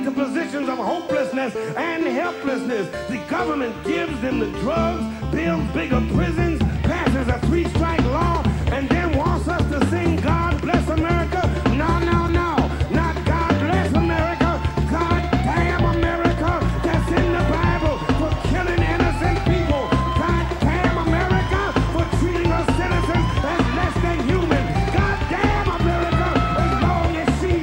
into positions of hopelessness and helplessness. The government gives them the drugs, builds bigger prisons, passes a 3-strike law, and then wants us to sing God Bless America. No, no, no. Not God Bless America. God damn America. That's in the Bible for killing innocent people. God damn America for treating us citizens as less than human. God damn America as long as she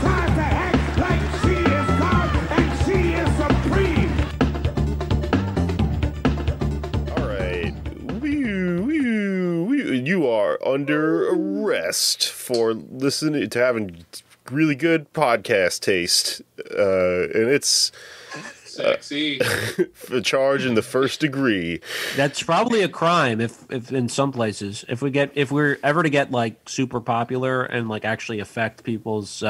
tries to act like she is God and she is supreme. All right. You are under arrest for listening to having really good podcast taste, and it's sexy. a charge in the first degree. That's probably a crime if in some places. If we're ever to get like super popular and like actually affect people's,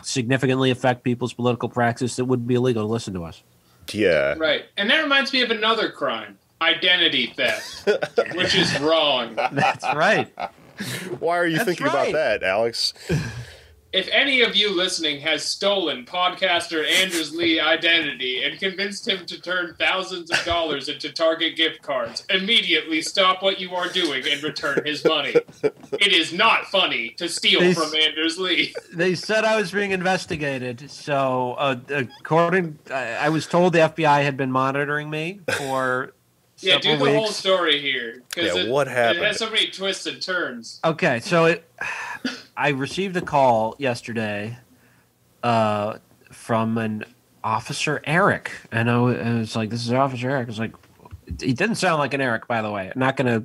significantly affect people's political practice, it would be illegal to listen to us. Yeah. Right. And that reminds me of another crime. Identity theft, which is wrong. That's right. Why are you thinking about that, Alex? If any of you listening has stolen podcaster Anders Lee identity and convinced him to turn thousands of dollars into Target gift cards, immediately stop what you are doing and return his money. It is not funny to steal from Anders Lee. They said I was being investigated, so I was told the FBI had been monitoring me for Yeah, do the weeks. whole story here. What happened? It has so many twists and turns. Okay, so I received a call yesterday from an Officer Eric, and I was like, "This is Officer Eric." I was like, he didn't sound like an Eric, by the way. I'm not gonna,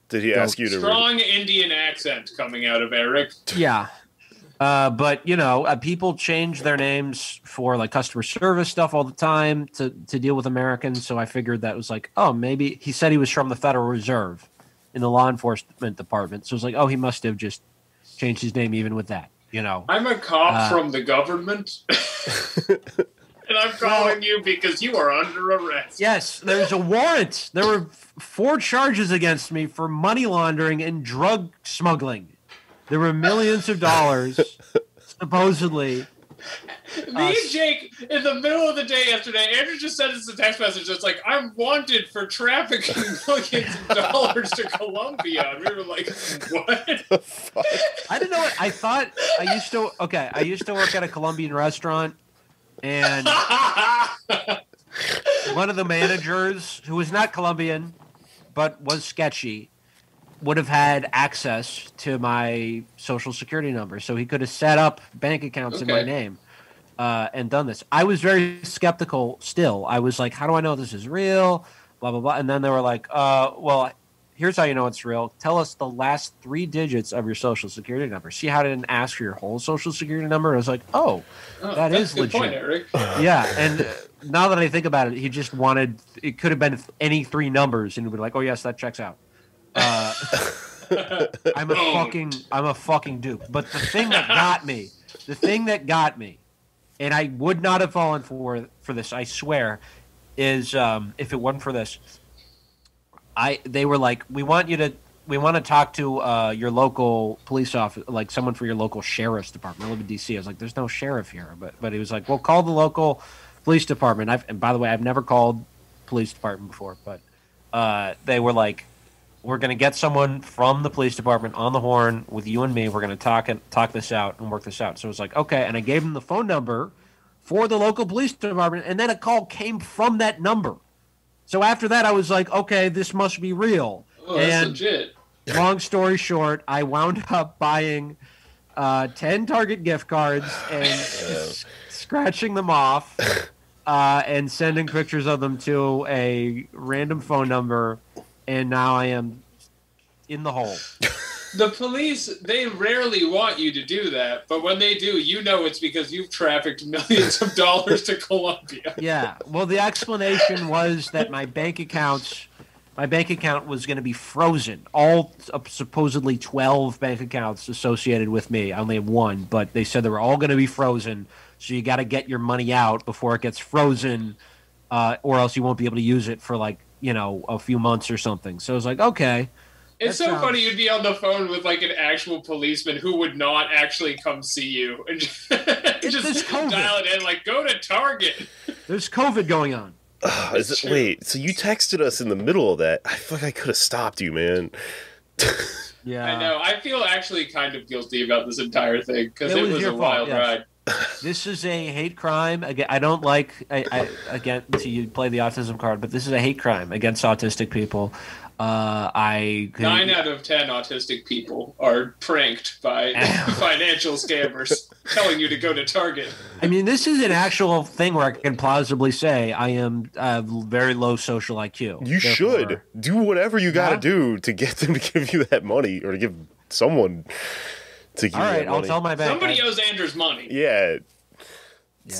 Did he ask you to? Strong Indian accent coming out of Eric. Yeah. But people change their names for like customer service stuff all the time to deal with Americans. So I figured that was like, oh, maybe he said he was from the Federal Reserve in the law enforcement department. So it was like, oh, he must have just changed his name even with that, I'm a cop from the government. And I'm calling you because you are under arrest. Yes, there's a warrant. There were 4 charges against me for money laundering and drug smuggling. There were millions of dollars, supposedly. Me and Jake, in the middle of the day yesterday, Andrew just sent us a text message that's like, I'm wanted for trafficking millions of dollars to Colombia. And we were like, what? The fuck? I didn't know what I thought. I used to work at a Colombian restaurant, and one of the managers, who was not Colombian, but was sketchy, would have had access to my social security number. So he could have set up bank accounts in my name and done this. I was very skeptical still. I was like, how do I know this is real? Blah, blah, blah. And then they were like, well, here's how you know it's real. Tell us the last 3 digits of your social security number. See how I didn't ask for your whole social security number? I was like, that is legit. Point, Eric. Yeah, and now that I think about it, he just wanted, it could have been any 3 numbers, and he'd be like, oh, yes, that checks out. I'm a fucking dupe. But the thing that got me, and I would not have fallen for this, I swear, is if it wasn't for this, they were like, we want to talk to your local police officer, like someone for your local sheriff's department. I live in DC. I was like, there's no sheriff here, but he was like, well, call the local police department. And by the way, I've never called police department before, but they were like, we're going to get someone from the police department on the horn with you and me. We're going to talk this out and work this out. So it was like, okay. And I gave him the phone number for the local police department, and then a call came from that number. So after that, I was like, okay, this must be real. Oh, that's legit. Long story short, I wound up buying 10 Target gift cards and scratching them off and sending pictures of them to a random phone number. And now I am in the hole. The police, they rarely want you to do that, but when they do, you know it's because you've trafficked millions of dollars to Colombia. Yeah. Well, the explanation was that my bank account was going to be frozen. All supposedly 12 bank accounts associated with me. I only have 1, but they said they were all going to be frozen. So you got to get your money out before it gets frozen, or else you won't be able to use it for a few months or something. So I was like, okay. It's so funny you'd be on the phone with like an actual policeman who would not actually come see you and just dial it in like, go to Target. There's COVID going on. Wait, so you texted us in the middle of that? I feel like I could have stopped you, man. Yeah. I know. I feel actually kind of guilty about this entire thing because it was a wild ride. This is a hate crime. Again, I don't like, again, to you play the autism card, but this is a hate crime against autistic people. 9 out of 10 autistic people are pranked by financial scammers telling you to go to Target. I mean, this is an actual thing where I can plausibly say I am very low social IQ. You should do whatever you got to do to get them to give you that money, or to give someone to give you that money. I'll tell my bank. Somebody owes Anders money. Yeah.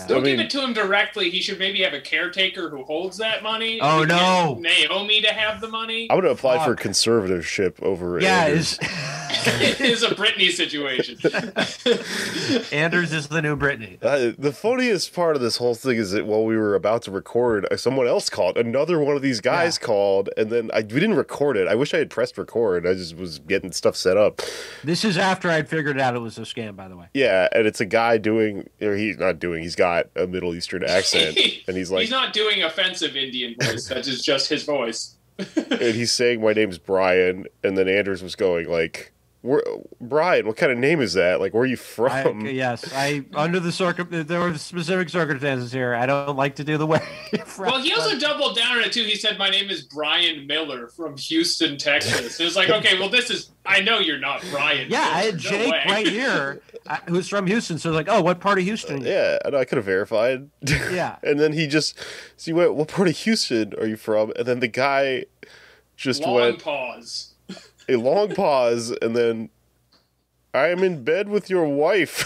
Don't give it to him directly. He should maybe have a caretaker who holds that money. Oh, no. Naomi to have the money. I'm going to apply for conservatorship over Anders. It is a Britney situation. Anders is the new Britney. The funniest part of this whole thing is that while we were about to record, someone else called. Another one of these guys called, and then we didn't record it. I wish I had pressed record. I just was getting stuff set up. This is after I'd figured out it was a scam, by the way. Yeah, and it's a guy he's got a Middle Eastern accent, and he's like... He's not doing offensive Indian voice. That is just his voice. And he's saying, my name's Brian, and then Anders was going, like... Brian, what kind of name is that? Like, where are you from? There were specific circumstances here. I don't like to do the way. Well, he also doubled down on it too. He said, "My name is Brian Miller from Houston, Texas." It was like, okay, well, I know you're not Brian. Yeah, I had Jake right here, who's from Houston. So like, oh, what part of Houston? Yeah, I could have verified. Yeah, and then he went, "What part of Houston are you from?" And then the guy just went pause. A long pause, and then, I am in bed with your wife.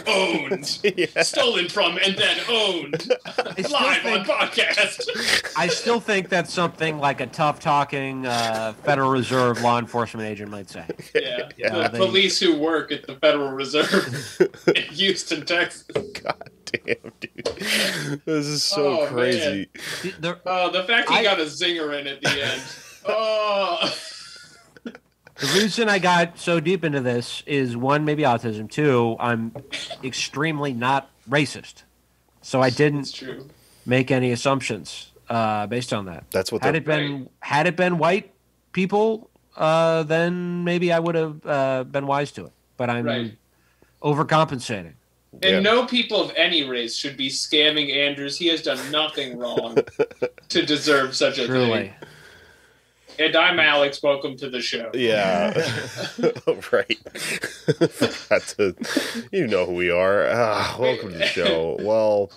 Owned. Yeah. Stolen from and then owned. Live on podcast. I still think that's something like a tough-talking Federal Reserve law enforcement agent might say. Yeah. The police who work at the Federal Reserve in Houston, Texas. God damn, dude. This is so crazy. The fact he got a zinger in at the end. Oh. The reason I got so deep into this is, one, maybe autism. Two, I'm extremely not racist, so I didn't make any assumptions based on that. That's what had it been white people, then maybe I would have been wise to it. But I'm overcompensating. And no people of any race should be scamming Anders. He has done nothing wrong to deserve such a thing. And I'm Alex. Welcome to the show. Yeah. Right. You know who we are. Welcome to the show. Well,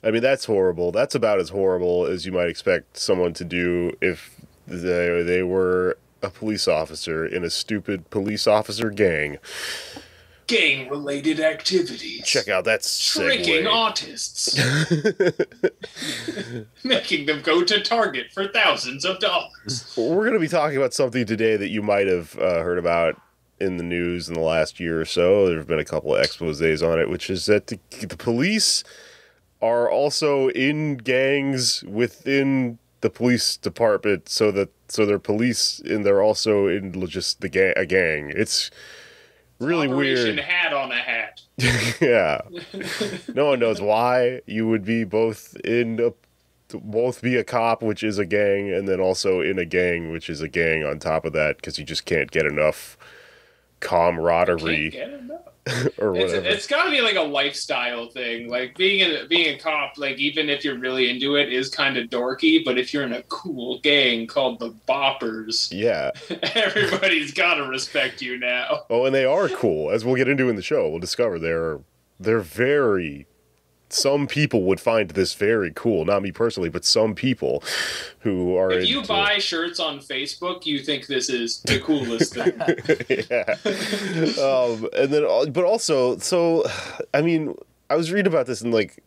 I mean, that's horrible. That's about as horrible as you might expect someone to do if they were a police officer in a stupid police officer gang. Gang-related activities. Check out that tricking autists. Making them go to Target for thousands of dollars. We're going to be talking about something today that you might have heard about in the news in the last year or so. There have been a couple of exposés on it, which is that the police are also in gangs within the police department, so they're police and they're also in just a gang. It's really Operation weird. Hat on a hat. Yeah. No one knows why you would be both be a cop, which is a gang, and then also in a gang, which is a gang on top of that, because you just can't get enough camaraderie. Can't get enough. Or whatever. It's got to be like a lifestyle thing. Like being a cop, like even if you're really into it, is kind of dorky. But if you're in a cool gang called the Boppers, yeah, everybody's got to respect you now. Oh, and they are cool, as we'll get into in the show. We'll discover they're very. Some people would find this very cool. Not me personally, but some people who are. If you buy shirts on Facebook, you think this is the coolest thing. Yeah. And then, but also, so, I mean, I was reading about this, and like,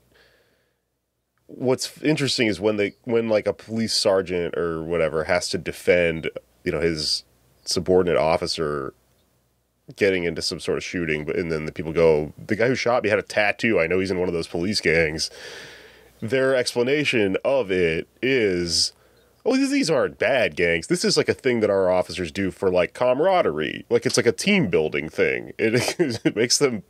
what's interesting is when like a police sergeant or whatever has to defend, his subordinate officer getting into some sort of shooting, and then the people go, the guy who shot me had a tattoo. I know he's in one of those police gangs. Their explanation of it is, Oh, these aren't bad gangs. This is like a thing that our officers do for like camaraderie. Like it's like a team building thing. It makes them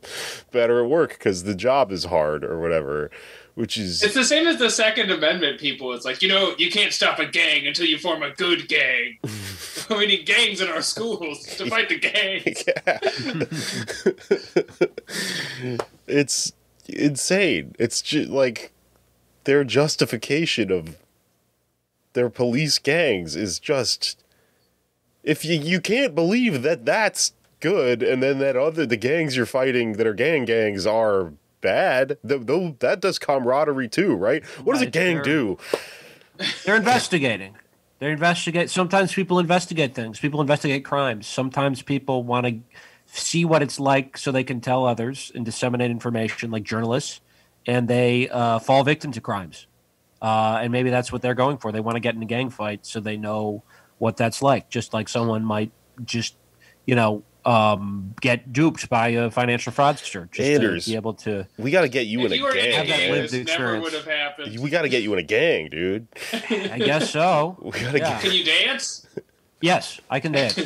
better at work because the job is hard or whatever. Which is it's the same as the Second Amendment people. It's like, you can't stop a gang until you form a good gang. We need gangs in our schools to fight the gangs. Yeah. It's insane. It's just like their justification of their police gangs is just, if you can't believe that that's good, and then the gangs you're fighting that are gangs are bad, that does camaraderie too, right? What does a gang do? They're investigating. Sometimes people investigate things. People investigate crimes. Sometimes people want to see what it's like so they can tell others and disseminate information, like journalists, and they fall victim to crimes. And maybe that's what they're going for. They want to get in a gang fight so they know what that's like. Just like someone might just, get duped by a financial fraudster. Just Anders, to be able to. We got to get you in a gang. Have that lived experience. Never would have happened. We got to get you in a gang, dude. I guess so. We gotta get. Can you dance? Yes, I can dance.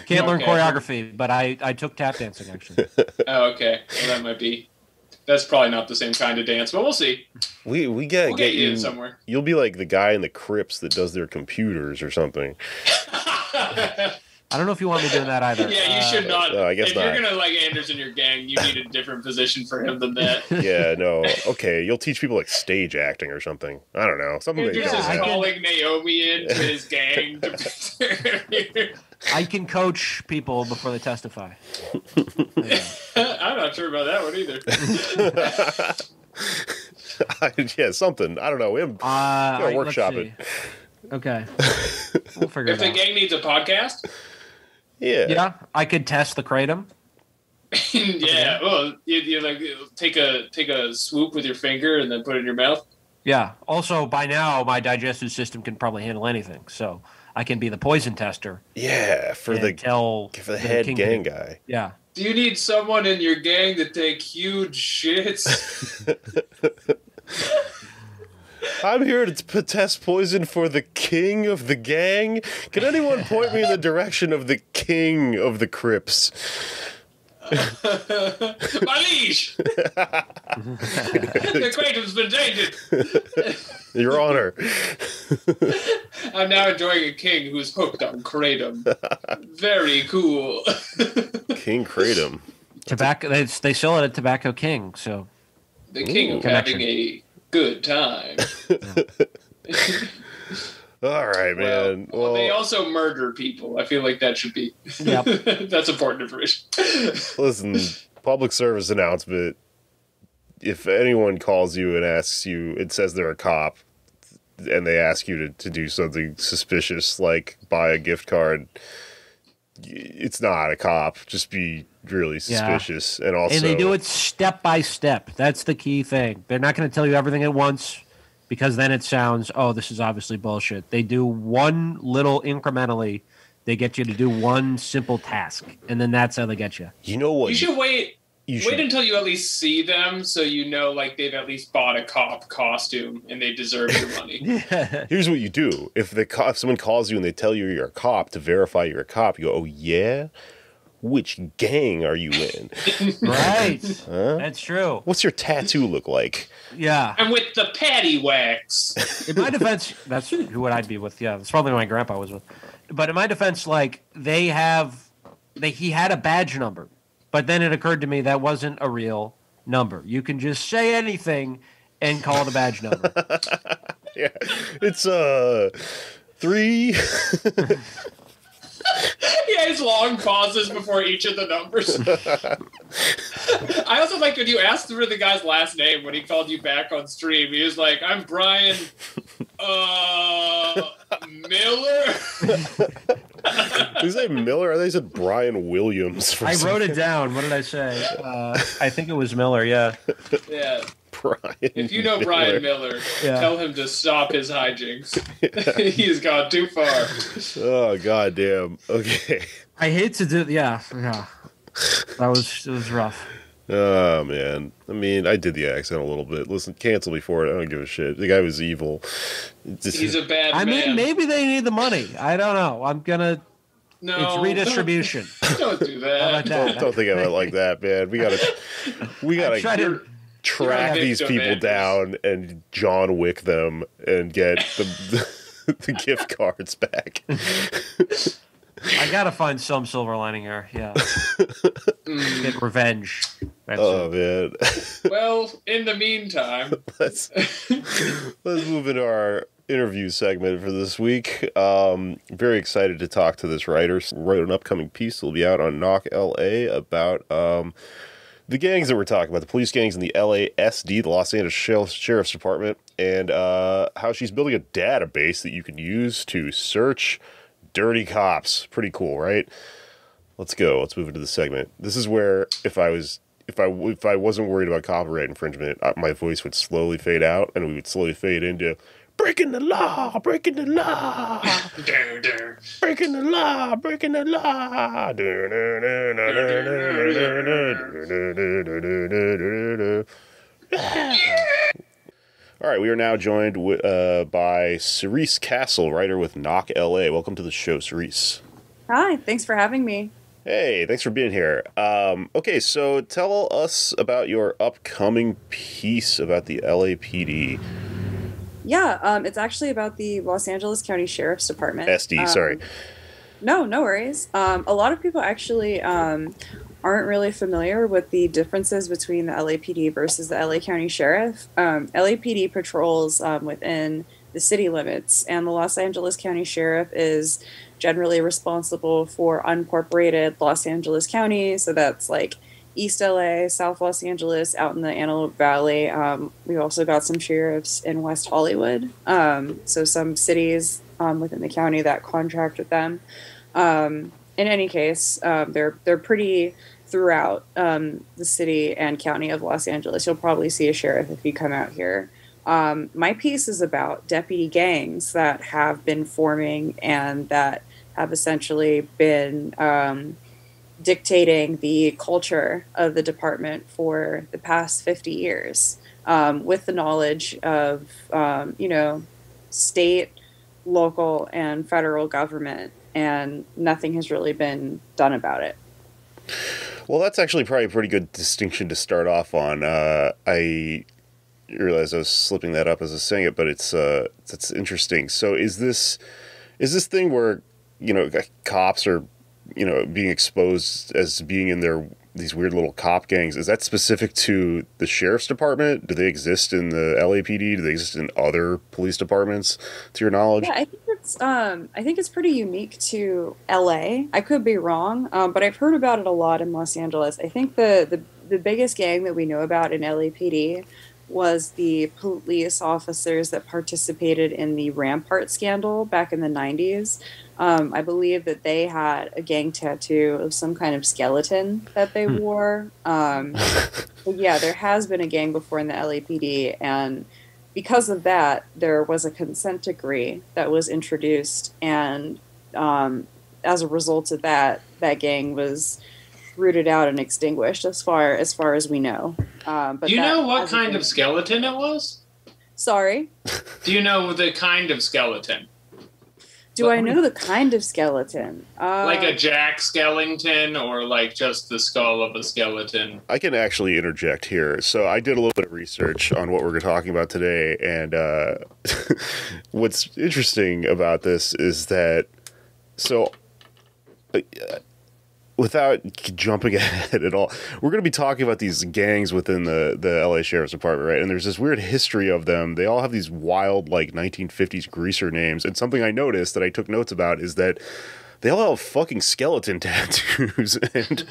Can't learn choreography, but I took tap dancing actually. Oh, okay. Well, that might be. That's probably not the same kind of dance, but we'll see. We gotta We'll get you in somewhere. You'll be like the guy in the Crips that does their computers or something. I don't know if you want me doing that either. Yeah, you should not. No, I guess if not. you're gonna like Anders in your gang, you need a different position for him than that. Yeah, no. Okay, you'll teach people like stage acting or something. I don't know. Something Anders they is don't know. calling Naomi into his gang. I can coach people before they testify. I'm not sure about that one either. Yeah, something. I don't know. We gotta workshop it. Okay. We'll figure If it the out. gang needs a podcast, Yeah, I could test the kratom. yeah. Well, you like take a swoop with your finger and then put it in your mouth. Yeah. Also, by now, my digestive system can probably handle anything, so I can be the poison tester. Yeah, for and the tell the head kingpin. gang guy. Yeah. Do you need someone in your gang to take huge shits? I'm here to test poison for the king of the gang. Can anyone point me in the direction of the king of the Crips? My liege! The kratom's been tainted. Your Honor. I'm now enjoying a king who's hooked on kratom. Very cool. King Kratom. Tobacco. They sell it at Tobacco King, so. The king of Connection. having a good time. All right, man. Well, they also murder people. I feel like that should be. Yep. That's important information. Listen, public service announcement. If anyone calls you and asks you, it says they're a cop, and they ask you to do something suspicious, like buy a gift card, it's not a cop. Just be really suspicious. And also, And they do it step by step. That's the key thing. They're not going to tell you everything at once, because then it sounds, oh, this is obviously bullshit. They do one little incrementally. They get you to do one simple task, and then that's how they get you. You know what? You should wait. You Wait until you at least see them, so you know, like they've at least bought a cop costume and they deserve your money. Here's what you do: if someone calls you and they tell you you're a cop, to verify you're a cop, you go, "Oh yeah, which gang are you in? Right. Huh? That's true. What's your tattoo look like?" Yeah. I'm with the patty wax. In my defense, that's who would I'd be with. Yeah, that's probably who my grandpa was with. But in my defense, like he had a badge number, but then it occurred to me that wasn't a real number. You can just say anything and call it a badge number. Yeah, it's 3. He has long pauses before each of the numbers. I also like when you asked for the guy's last name when he called you back on stream. He was like, "I'm Brian Miller." Did you say Miller? I think he said Brian Williams. I wrote it down. What did I say? I think it was Miller. Yeah. Yeah. Brian. If you know Brian Miller, Yeah. tell him to stop his hijinks. He's gone too far. Oh goddamn. Okay. I hate to do. Yeah. It was rough. Oh, man. I mean, I did the accent a little bit. Listen, cancel me for it. I don't give a shit. The guy was evil. He's a bad man. I mean, maybe they need the money. I don't know. I'm gonna. No, It's redistribution. Don't do How that. about that? Don't think of it like that, man. We gotta Try to. track You're a these victim, people Andrews. down and John Wick them and get the gift cards back. I gotta find some silver lining here. Yeah. Get revenge. That's Oh, it. man. Well, in the meantime, let's move into our interview segment for this week. Very excited to talk to this writer. Wrote an upcoming piece that will be out on Knock LA about the gangs that we're talking about, the police gangs in the LASD, the Los Angeles Sheriff's Department, and how she's building a database that you can use to search dirty cops. Pretty cool, right? Let's go. Let's move into the segment. This is where if I wasn't worried about copyright infringement, my voice would slowly fade out, and we would slowly fade into breaking the law, breaking the law, breaking the law, breaking the law. All right, we are now joined by Cerise Castle, writer with Knock LA. Welcome to the show, Cerise. Hi, thanks for having me. Hey, thanks for being here. Okay, so tell us about your upcoming piece about the LAPD. Yeah, it's actually about the Los Angeles County Sheriff's Department. SD, sorry. No worries. A lot of people actually aren't really familiar with the differences between the LAPD versus the LA County Sheriff. LAPD patrols within the city limits, and the Los Angeles County Sheriff is generally responsible for unincorporated Los Angeles County, so that's like East LA, South Los Angeles, out in the Antelope Valley. We've also got some sheriffs in West Hollywood, so some cities within the county that contract with them. In any case, they're pretty throughout the city and county of Los Angeles. You'll probably see a sheriff if you come out here. My piece is about deputy gangs that have been forming and that have essentially been dictating the culture of the department for the past 50 years, with the knowledge of, state, local, and federal government, and nothing has really been done about it. Well, that's actually probably a pretty good distinction to start off on. I realized I was slipping that up as I was saying it, but it's interesting. So is this thing where, cops are, being exposed as being in these weird little cop gangs, is that specific to the sheriff's department? Do they exist in the LAPD? Do they exist in other police departments, to your knowledge? Yeah, I think it's pretty unique to LA. I could be wrong, but I've heard about it a lot in Los Angeles. I think the biggest gang that we know about in LAPD was the police officers that participated in the Rampart Scandal back in the 90s. I believe that they had a gang tattoo of some kind of skeleton that they wore. But yeah, there has been a gang before in the LAPD, and because of that, there was a consent decree that was introduced, and as a result of that, that gang was rooted out and extinguished as far as we know. But do you know what kind of skeleton it was? Sorry? Do you know the kind of skeleton? Do I know the kind of skeleton? Like a Jack Skellington, or like just the skull of a skeleton? I can actually interject here. So I did a little bit of research on what we're talking about today, and what's interesting about this is that, without jumping ahead at all, we're going to be talking about these gangs within the LA Sheriff's Department, right? And there's this weird history of them. They all have these wild, 1950s greaser names. And something I noticed that I took notes about is that they all have fucking skeleton tattoos. And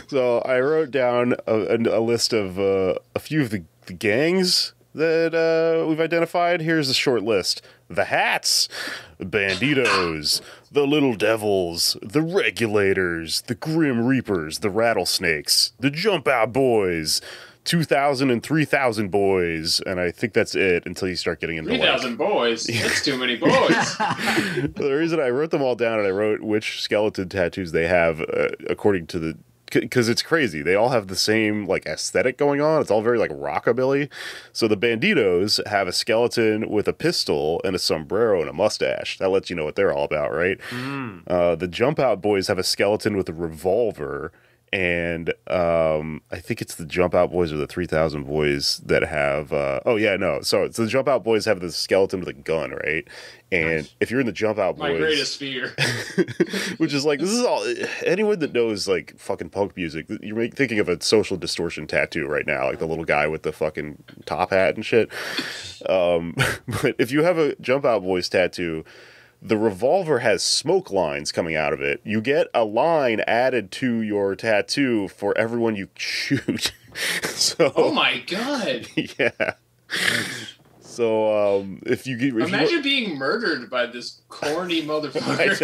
so I wrote down a list of a few of the gangs that we've identified. Here's a short list. The Hats, the Banditos, the Little Devils, the Regulators, the Grim Reapers, the Rattlesnakes, the Jump Out Boys, 2,000 and 3,000 Boys, and I think that's it until you start getting into 3,000 boys? That's too many boys. The reason I wrote them all down and I wrote which skeleton tattoos they have according to the because it's crazy. They all have the same like aesthetic going on. It's all very like rockabilly. So the Banditos have a skeleton with a pistol and a sombrero and a mustache. That lets you know what they're all about, right? The Jump Out Boys have a skeleton with a revolver. And I think it's the Jump Out Boys or the 3000 Boys that have... So the Jump Out Boys have the skeleton with a gun, right? And if you're in the Jump Out Boys... My greatest fear. Which is like, this is all... Anyone that knows, like, fucking punk music, you're thinking of a Social Distortion tattoo right now, like the little guy with the fucking top hat and shit. But if you have a Jump Out Boys tattoo... The revolver has smoke lines coming out of it. You get a line added to your tattoo for everyone you shoot. Oh my god! Yeah. So if imagine being murdered by this corny motherfucker.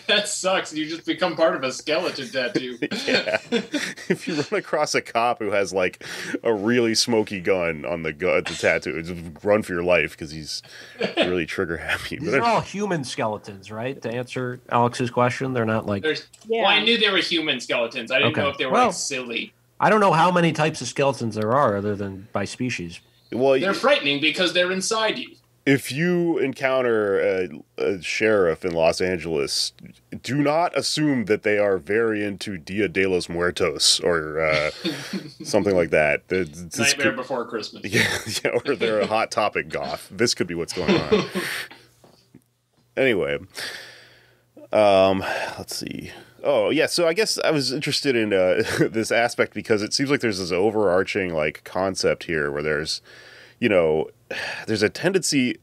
That sucks. You just become part of a skeleton tattoo. Yeah. If you run across a cop who has like a really smoky gun on the tattoo, just run for your life because he's really trigger happy. These are all human skeletons, right? To answer Alex's question, they're not like. Well, I knew they were human skeletons. I didn't know if they were like silly. I don't know how many types of skeletons there are, other than by species. Well, they're frightening because they're inside you. If you encounter a sheriff in Los Angeles, do not assume that they are very into Dia de los Muertos or something like that. Nightmare Before Christmas. Yeah, or they're a Hot Topic goth. This could be what's going on. Anyway, let's see. Oh, yeah, so I guess I was interested in this aspect because it seems like there's this overarching, like, concept here where there's a tendency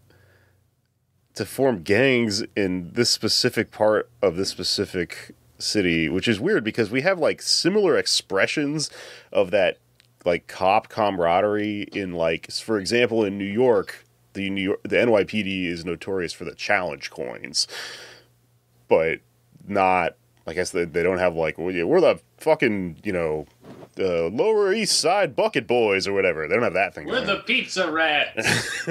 to form gangs in this specific part of this specific city, which is weird because we have, like, similar expressions of that, like, cop camaraderie in, like, for example, in New York, the NYPD is notorious for the challenge coins, but not... I guess they don't have, like, we're the fucking, the Lower East Side Bucket Boys or whatever. They don't have that thing. We're the pizza rats.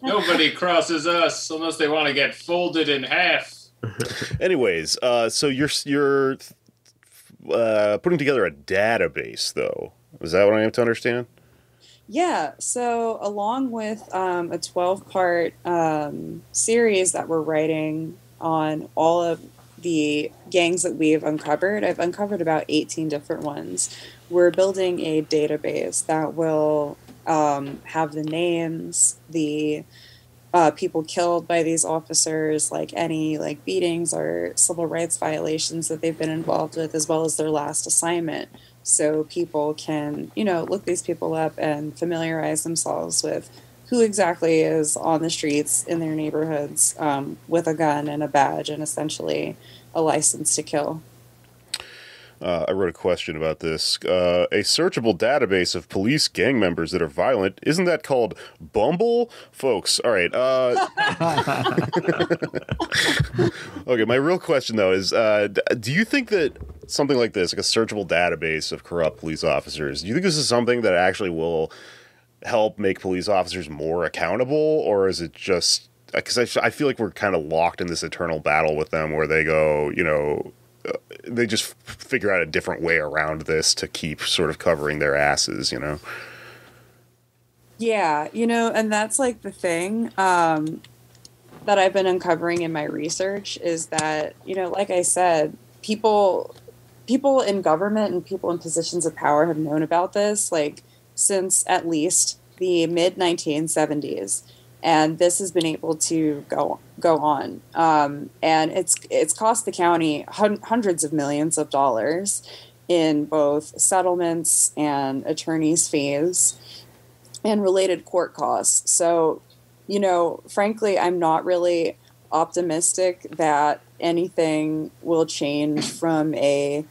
Nobody crosses us unless they want to get folded in half. Anyways, so you're putting together a database, though. Is that what I am to understand? Yeah, so along with a 12-part series that we're writing on all of the gangs that we've uncovered, I've uncovered about 18 different ones. We're building a database that will have the names, the people killed by these officers, like any like beatings or civil rights violations that they've been involved with, as well as their last assignment. So people can, look these people up and familiarize themselves with who exactly is on the streets in their neighborhoods with a gun and a badge and essentially a license to kill. I wrote a question about this. A searchable database of police gang members that are violent. Isn't that called Bumble? Folks, all right. Okay, my real question, though, is do you think that something like this, like a searchable database of corrupt police officers, do you think this is something that actually will help make police officers more accountable, or is it just because I feel like we're kind of locked in this eternal battle with them where they go, they just figure out a different way around this to keep sort of covering their asses, Yeah, and that's like the thing that I've been uncovering in my research is that, like I said, people in government and people in positions of power have known about this, like, since at least the mid-1970s, and this has been able to go on. And it's cost the county hundreds of millions of dollars in both settlements and attorneys' fees and related court costs. So, frankly, I'm not really optimistic that anything will change from a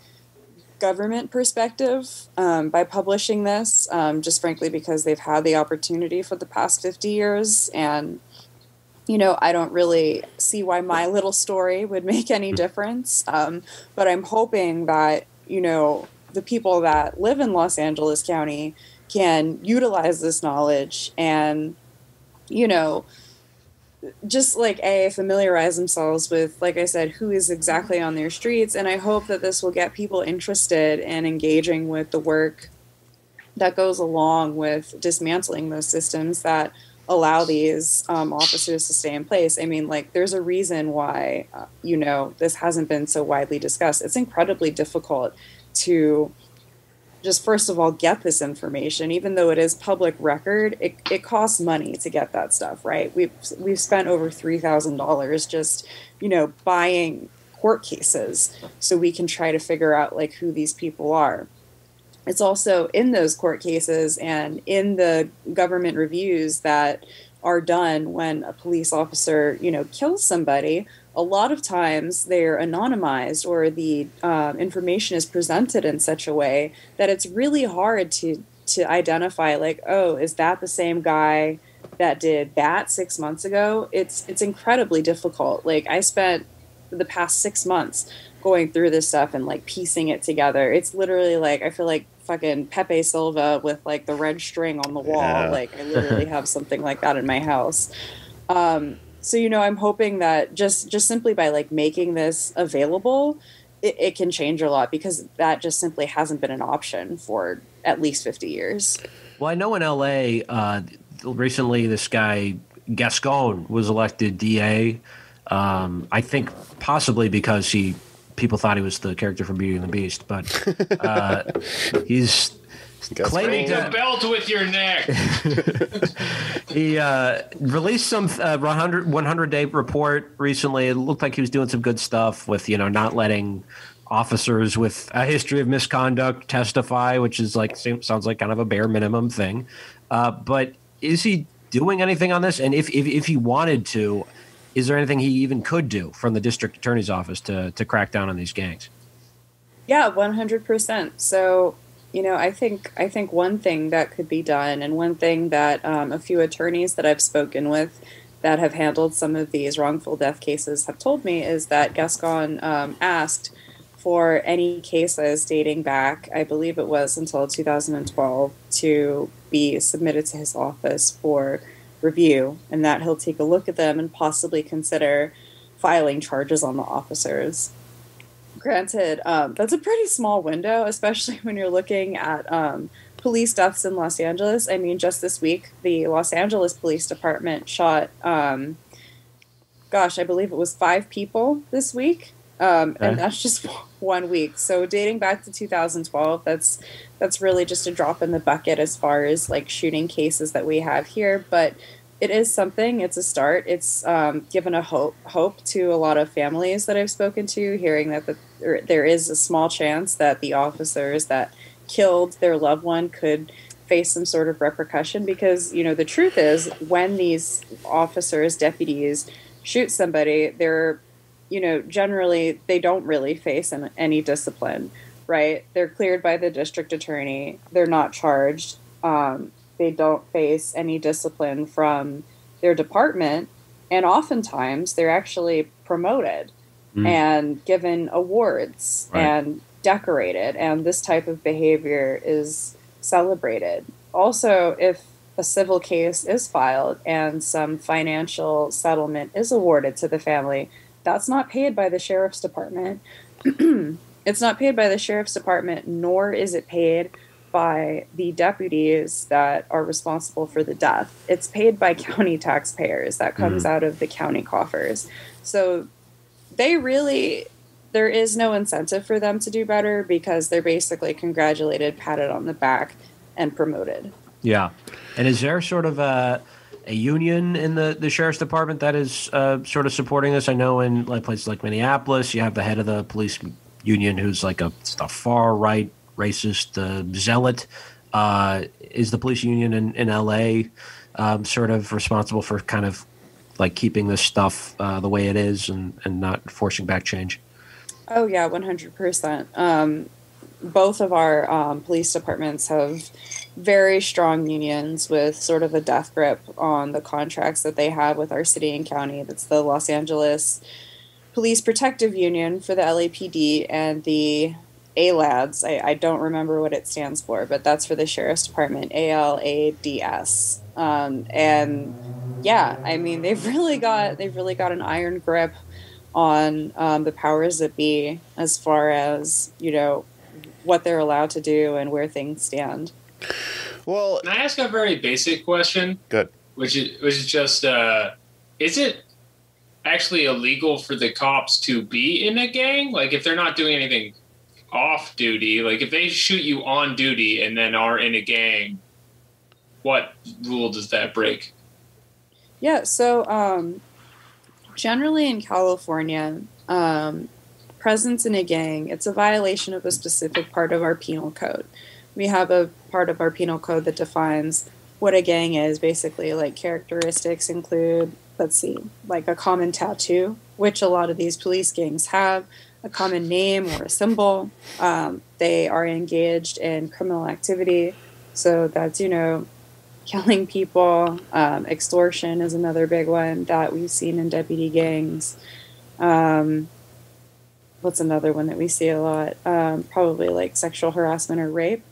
government perspective by publishing this, just frankly because they've had the opportunity for the past 50 years. And, I don't really see why my little story would make any difference. But I'm hoping that, the people that live in Los Angeles County can utilize this knowledge and, just like familiarize themselves with, like I said, who is exactly on their streets. And I hope that this will get people interested and engaging with the work that goes along with dismantling those systems that allow these officers to stay in place. I mean, like, there's a reason why, this hasn't been so widely discussed. It's incredibly difficult to just, first of all, get this information. Even though it is public record, it costs money to get that stuff, right? We've spent over $3,000 just, buying court cases so we can try to figure out, like, who these people are. It's also in those court cases and in the government reviews that are done when a police officer, kills somebody. A lot of times they're anonymized, or the information is presented in such a way that it's really hard to identify, like, oh, is that the same guy that did that 6 months ago? It's incredibly difficult. Like, I spent the past 6 months going through this stuff and, like, piecing it together. It's literally like, I feel like fucking Pepe Silva with, like, the red string on the wall. Yeah. Like, I literally have something like that in my house. So, I'm hoping that just simply by, like, making this available, it can change a lot, because that just simply hasn't been an option for at least 50 years. Well, I know in L.A., recently this guy, Gascon, was elected DA. I think possibly because people thought he was the character from Beauty and the Beast, but he's claiming Ring the belt with your neck. He released some 100-day report recently. It looked like he was doing some good stuff with, not letting officers with a history of misconduct testify, which is sounds like kind of a bare minimum thing. But is he doing anything on this? And if he wanted to, is there anything he even could do from the district attorney's office to crack down on these gangs? Yeah, 100%. So, I think one thing that could be done, and one thing that a few attorneys that I've spoken with that have handled some of these wrongful death cases have told me, is that Gascon asked for any cases dating back, I believe it was until 2012, to be submitted to his office for review, and that he'll take a look at them and possibly consider filing charges on the officers. Granted, that's a pretty small window, especially when you're looking at police deaths in Los Angeles. I mean, just this week, the Los Angeles Police Department shot, I believe it was 5 people this week, and that's just 1 week. So dating back to 2012, that's really just a drop in the bucket as far as, like, shooting cases that we have here. But it is something. It's a start. It's given a hope to a lot of families that I've spoken to, hearing that there is a small chance that the officers that killed their loved one could face some sort of repercussion. Because, the truth is, when these officers, deputies, shoot somebody, they're, generally, they don't really face any discipline, right? They're cleared by the district attorney. They're not charged. They don't face any discipline from their department. And oftentimes, they're actually promoted and given awards and decorated. And this type of behavior is celebrated. Also, if a civil case is filed and some financial settlement is awarded to the family, that's not paid by the sheriff's department. It's not paid by the sheriff's department, nor is it paid by the deputies that are responsible for the death. It's paid by county taxpayers. That comes out of the county coffers. So there is no incentive for them to do better, because they're basically congratulated, patted on the back, and promoted. Yeah. And is there sort of a union in the sheriff's department that is sort of supporting this? I know in places like Minneapolis, you have the head of the police union who's like a far-right racist zealot. Is the police union in L.A. Sort of responsible for kind of like keeping this stuff the way it is and not forcing back change? Oh, yeah, 100%. Both of our police departments have very strong unions with sort of a death grip on the contracts that they have with our city and county. That's the Los Angeles Police Protective Union for the LAPD, and the ALADS. I don't remember what it stands for, but that's for the Sheriff's Department, ALADS. And yeah, I mean, they've really got an iron grip on the powers that be as far as, you know, what they're allowed to do and where things stand. Well, can I ask a very basic question? good. Which is just, is it actually illegal for the cops to be in a gang? Like, if they're not doing anything off duty, like if they shoot you on duty and then are in a gang, what rule does that break? Yeah, so generally in California, presence in a gang, it's a violation of a specific part of our penal code. We have a part of our penal code that defines what a gang is. Basically, like, characteristics include, let's see, like a common tattoo, which a lot of these police gangs have, a common name or a symbol. They are engaged in criminal activity. So that's, you know, killing people. Extortion is another big one that we've seen in deputy gangs. What's another one that we see a lot? Probably like sexual harassment or rape.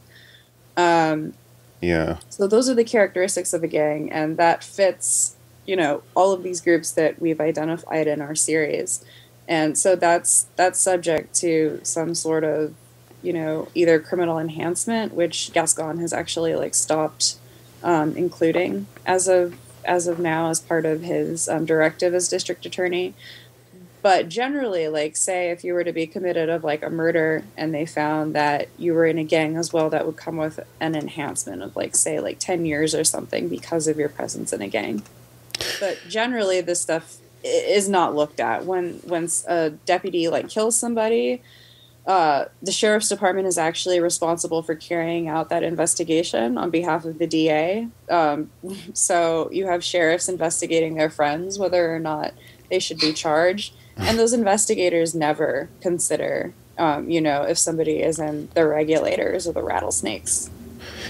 Yeah. So those are the characteristics of a gang, and that fits, you know, all of these groups that we've identified in our series. And so that's subject to some sort of, you know, either criminal enhancement, which Gascon has actually like stopped including as of now as part of his directive as district attorney. But generally, like, say if you were to be committed of like a murder and they found that you were in a gang as well, that would come with an enhancement of like, say, like 10 years or something because of your presence in a gang. But generally this stuff is not looked at. When a deputy like kills somebody, the sheriff's department is actually responsible for carrying out that investigation on behalf of the DA. So you have sheriffs investigating their friends, whether or not they should be charged. And those investigators never consider, you know, if somebody is in the regulators or the rattlesnakes.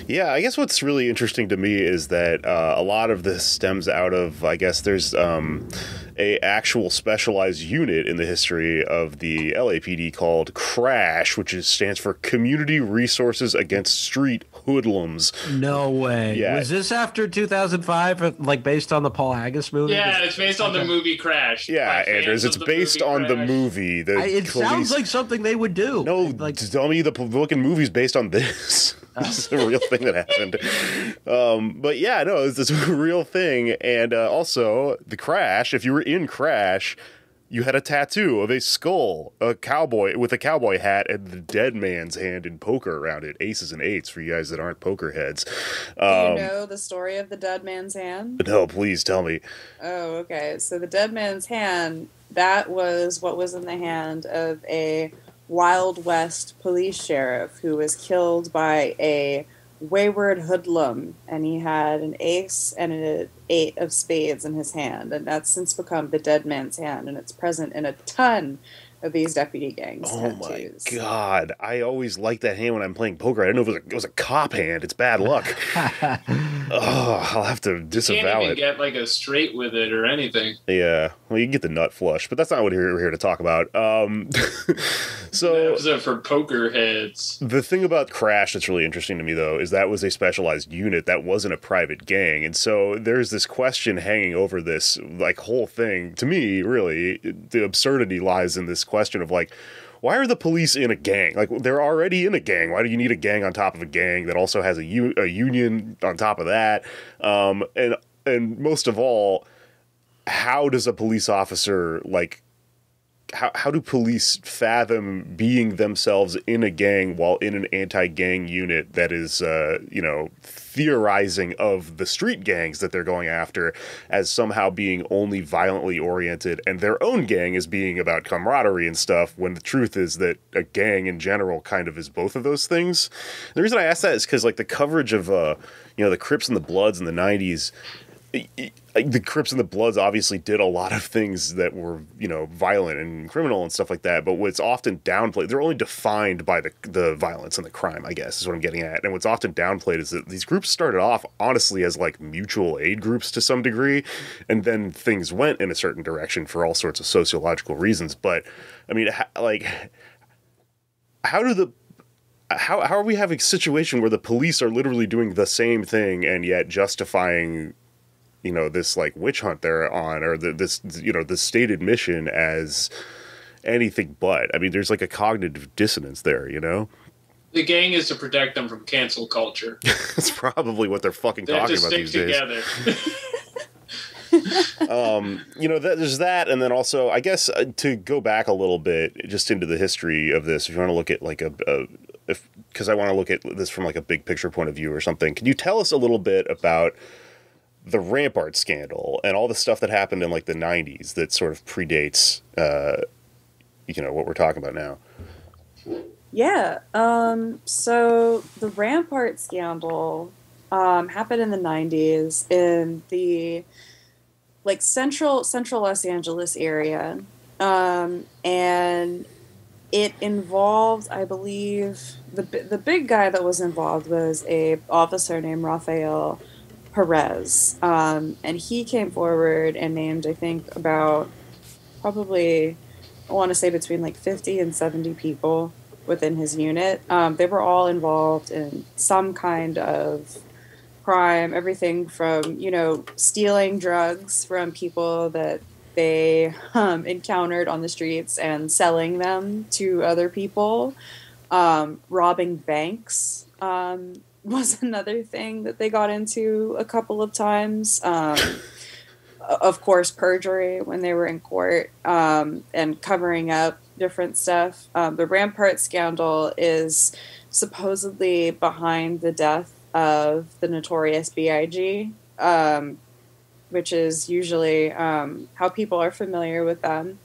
Yeah, I guess what's really interesting to me is that a lot of this stems out of, I guess there's a actual specialized unit in the history of the LAPD called CRASH, which stands for Community Resources Against Street Hoodlums. No way. Yeah. Was this after 2005, like based on the Paul Haggis movie? Yeah, it's based on the movie Crash. Yeah, Anders, it's based on the movie. It sounds like something they would do. No, like, tell me the fucking movie's based on this. This is a real thing that happened. But yeah, no, it's a real thing. And also, the Crash, if you were in Crash, you had a tattoo of a skull, a cowboy with a cowboy hat, and the dead man's hand in poker around it. Aces and eights for you guys that aren't poker heads. Do you know the story of the dead man's hand? No, please tell me. Oh, okay. So the dead man's hand, that was what was in the hand of a Wild West police sheriff who was killed by a wayward hoodlum, and he had an ace and an 8 of spades in his hand, and that's since become the dead man's hand, and it's present in a ton of these deputy gangs. Oh tattoos. My god, I always like that hand when I'm playing poker. I didn't know if it was a cop hand. It's bad luck. Oh, I'll have to disavow it. You can't even get like a straight with it or anything. Yeah, well, you can get the nut flush, but that's not what we're here to talk about. So for poker heads. The thing about Crash that's really interesting to me, though, is that was a specialized unit that wasn't a private gang, and so there's this question hanging over this like whole thing. To me, really, the absurdity lies in this question of like, why are the police in a gang? Like, they're already in a gang. Why do you need a gang on top of a gang that also has a union on top of that? And most of all, how does a police officer, like, how do police fathom being themselves in a gang while in an anti-gang unit that is, theorizing of the street gangs that they're going after as somehow being only violently oriented, and their own gang is being about camaraderie and stuff, when the truth is that a gang in general kind of is both of those things? The reason I ask that is because, like, the coverage of, the Crips and the Bloods in the 90s, the Crips and the Bloods obviously did a lot of things that were, violent and criminal and stuff like that, but what's often downplayed, they're only defined by the violence and the crime, I guess, is what I'm getting at. And what's often downplayed is that these groups started off, honestly, as, like, mutual aid groups to some degree, and then things went in a certain direction for all sorts of sociological reasons. But, I mean, how are we having a situation where the police are literally doing the same thing and yet justifying this like witch hunt they're on, or this stated mission as anything but. I mean, there's like a cognitive dissonance there, The gang is to protect them from cancel culture. That's probably what they're fucking talking about these days. They have to stick together. There's that, and then also, I guess, to go back a little bit, just into the history of this, if you want to look at like because I want to look at this from like a big picture point of view or something, can you tell us a little bit about the Rampart Scandal and all the stuff that happened in like the 90s that sort of predates, what we're talking about now? Yeah. So the Rampart Scandal happened in the 90s in the like central Los Angeles area, and it involved, I believe, the big guy that was involved was a officer named Rafael Perez, and he came forward and named, I think, about probably, I want to say between like 50 and 70 people within his unit. They were all involved in some kind of crime, everything from, stealing drugs from people that they encountered on the streets and selling them to other people. Robbing banks was another thing that they got into a couple of times. Of course, perjury when they were in court, and covering up different stuff. The Rampart Scandal is supposedly behind the death of the notorious B.I.G., which is usually how people are familiar with them.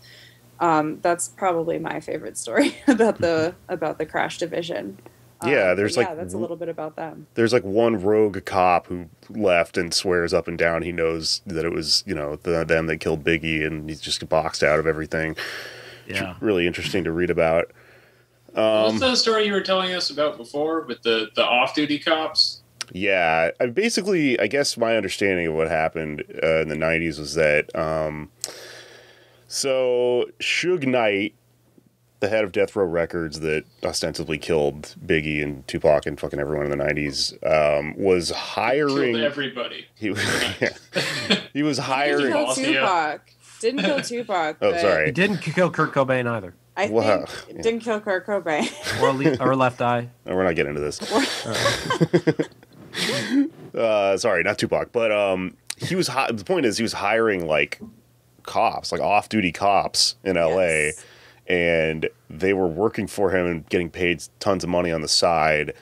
That's probably my favorite story about the Crash Division. Yeah, that's a little bit about them. There's like one rogue cop who left and swears up and down he knows that it was, them that killed Biggie, and he's just boxed out of everything. Yeah. Really interesting to read about. What's the story you were telling us about before with the off-duty cops? Yeah, I guess my understanding of what happened in the 90s was that, so Suge Knight, the head of Death Row Records that ostensibly killed Biggie and Tupac and fucking everyone in the 90s, was hiring... Killed everybody. He was hiring... Didn't kill Tupac. Oh, sorry. He didn't kill Kurt Cobain either. I think it didn't kill Kurt Cobain. or Left Eye. No, we're not getting into this. Sorry, not Tupac, but the point is he was hiring like cops, like off-duty cops in LA, yes. And they were working for him and getting paid tons of money on the side,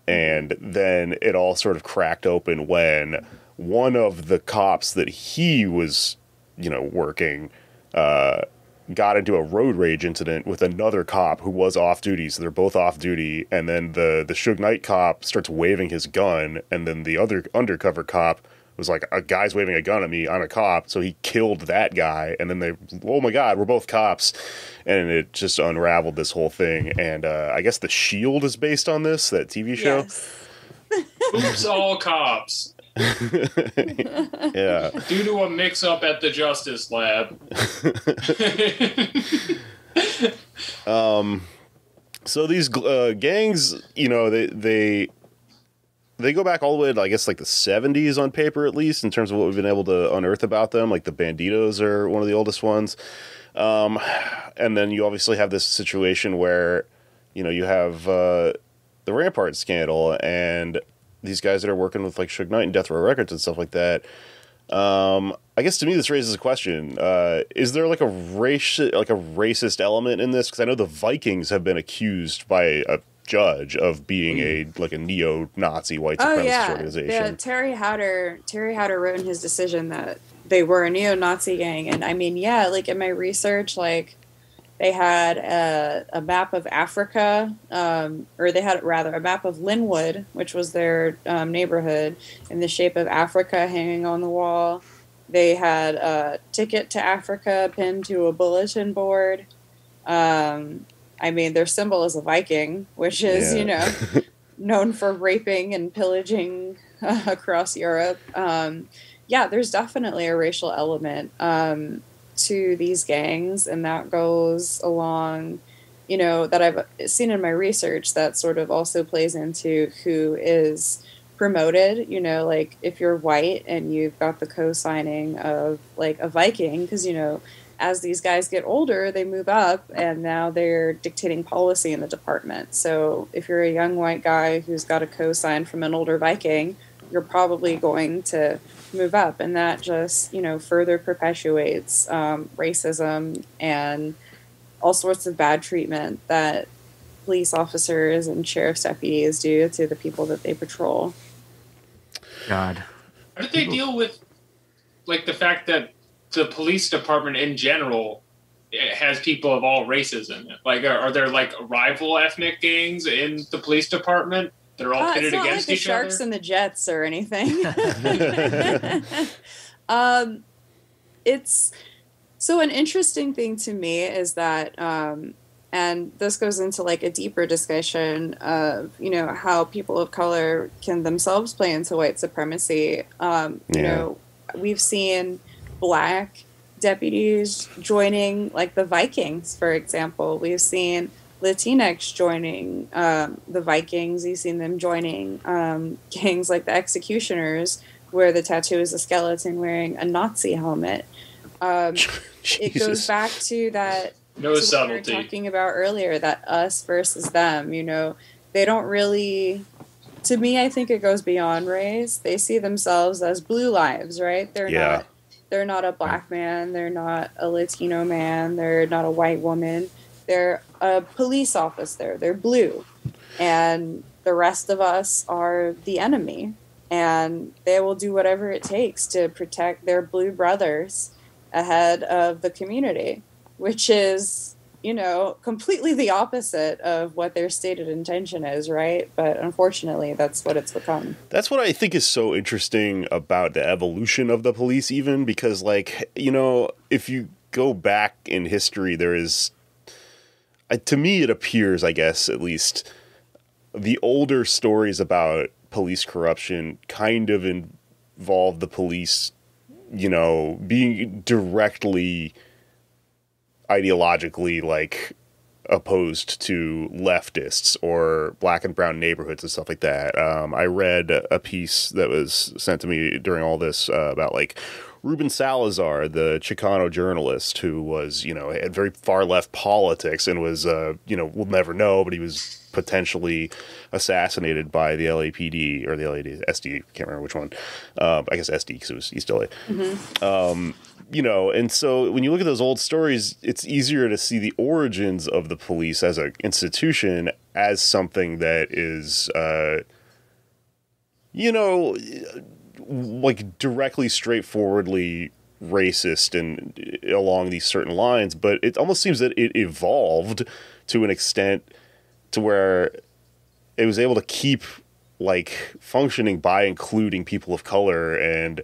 and then it all sort of cracked open when one of the cops that he was, working, got into a road rage incident with another cop who was off duty, so they're both off duty, and then the Suge Knight cop starts waving his gun, and then the other undercover cop was like, a guy's waving a gun at me, I'm a cop, so he killed that guy, and then oh my god, we're both cops, and it just unraveled this whole thing, and I guess The Shield is based on this, that TV show? Yes. Oops, all cops. Yeah. Due to a mix-up at the Justice Lab. So these gangs, they go back all the way to, I guess, like the 70s on paper, at least, in terms of what we've been able to unearth about them. Like the Banditos are one of the oldest ones. And then you obviously have this situation where, you have the Rampart Scandal and these guys that are working with like Suge Knight and Death Row Records and stuff like that. I guess to me this raises a question. Is there like a racist element in this? Because I know the Vikings have been accused by a judge of being a neo-Nazi white supremacist organization. Yeah, Terry Hatter wrote in his decision that they were a neo-Nazi gang, and I mean, yeah, like in my research, like they had a map of Africa, or they had rather a map of Linwood, which was their neighborhood, in the shape of Africa hanging on the wall. They had a ticket to Africa pinned to a bulletin board. I mean, their symbol is a Viking, which is, known for raping and pillaging across Europe. Yeah, there's definitely a racial element to these gangs, and that goes along, that I've seen in my research that sort of also plays into who is promoted, you know, like if you're white and you've got the co-signing of like a Viking, because, you know, as these guys get older, they move up and now they're dictating policy in the department. So if you're a young white guy who's got a co-sign from an older Viking, you're probably going to move up. And that just, you know, further perpetuates racism and all sorts of bad treatment that police officers and sheriff's deputies do to the people that they patrol. God. How did they deal with, like, the fact that the police department in general has people of all races in it? Like, are there, like, rival ethnic gangs in the police department? They're all pitted against each other? It's not like the Sharks and the Jets or anything. It's... So an interesting thing to me is that... and this goes into like a deeper discussion of, you know, how people of color can themselves play into white supremacy. You know, we've seen black deputies joining like the Vikings, for example. We've seen Latinx joining the Vikings. You've seen them joining gangs like the Executioners, where the tattoo is a skeleton wearing a Nazi helmet. It goes back to that. No subtlety. What we were talking about earlier, that us versus them, you know, they don't really, to me, I think it goes beyond race. They see themselves as blue lives, right? They're not a black man. They're not a Latino man. They're not a white woman. They're a police officer. They're blue. And the rest of us are the enemy. And they will do whatever it takes to protect their blue brothers ahead of the community, which is, you know, completely the opposite of what their stated intention is, right? But unfortunately, that's what it's become. That's what I think is so interesting about the evolution of the police, even because, like, you know, if you go back in history, there is, to me, it appears, I guess, at least, the older stories about police corruption kind of involve the police, you know, being directly ideologically, like, opposed to leftists or black and brown neighborhoods and stuff like that. I read a piece that was sent to me during all this about, like, Ruben Salazar, the Chicano journalist who was, you know, had very far left politics and was, you know, we'll never know, but he was potentially assassinated by the LAPD or the LASD, can't remember which one. I guess SD because it was East LA. Mm-hmm. You know, and so when you look at those old stories, it's easier to see the origins of the police as an institution as something that is, you know, like directly, straightforwardly racist and along these certain lines. But it almost seems that it evolved to an extent to where it was able to keep, like, functioning by including people of color. And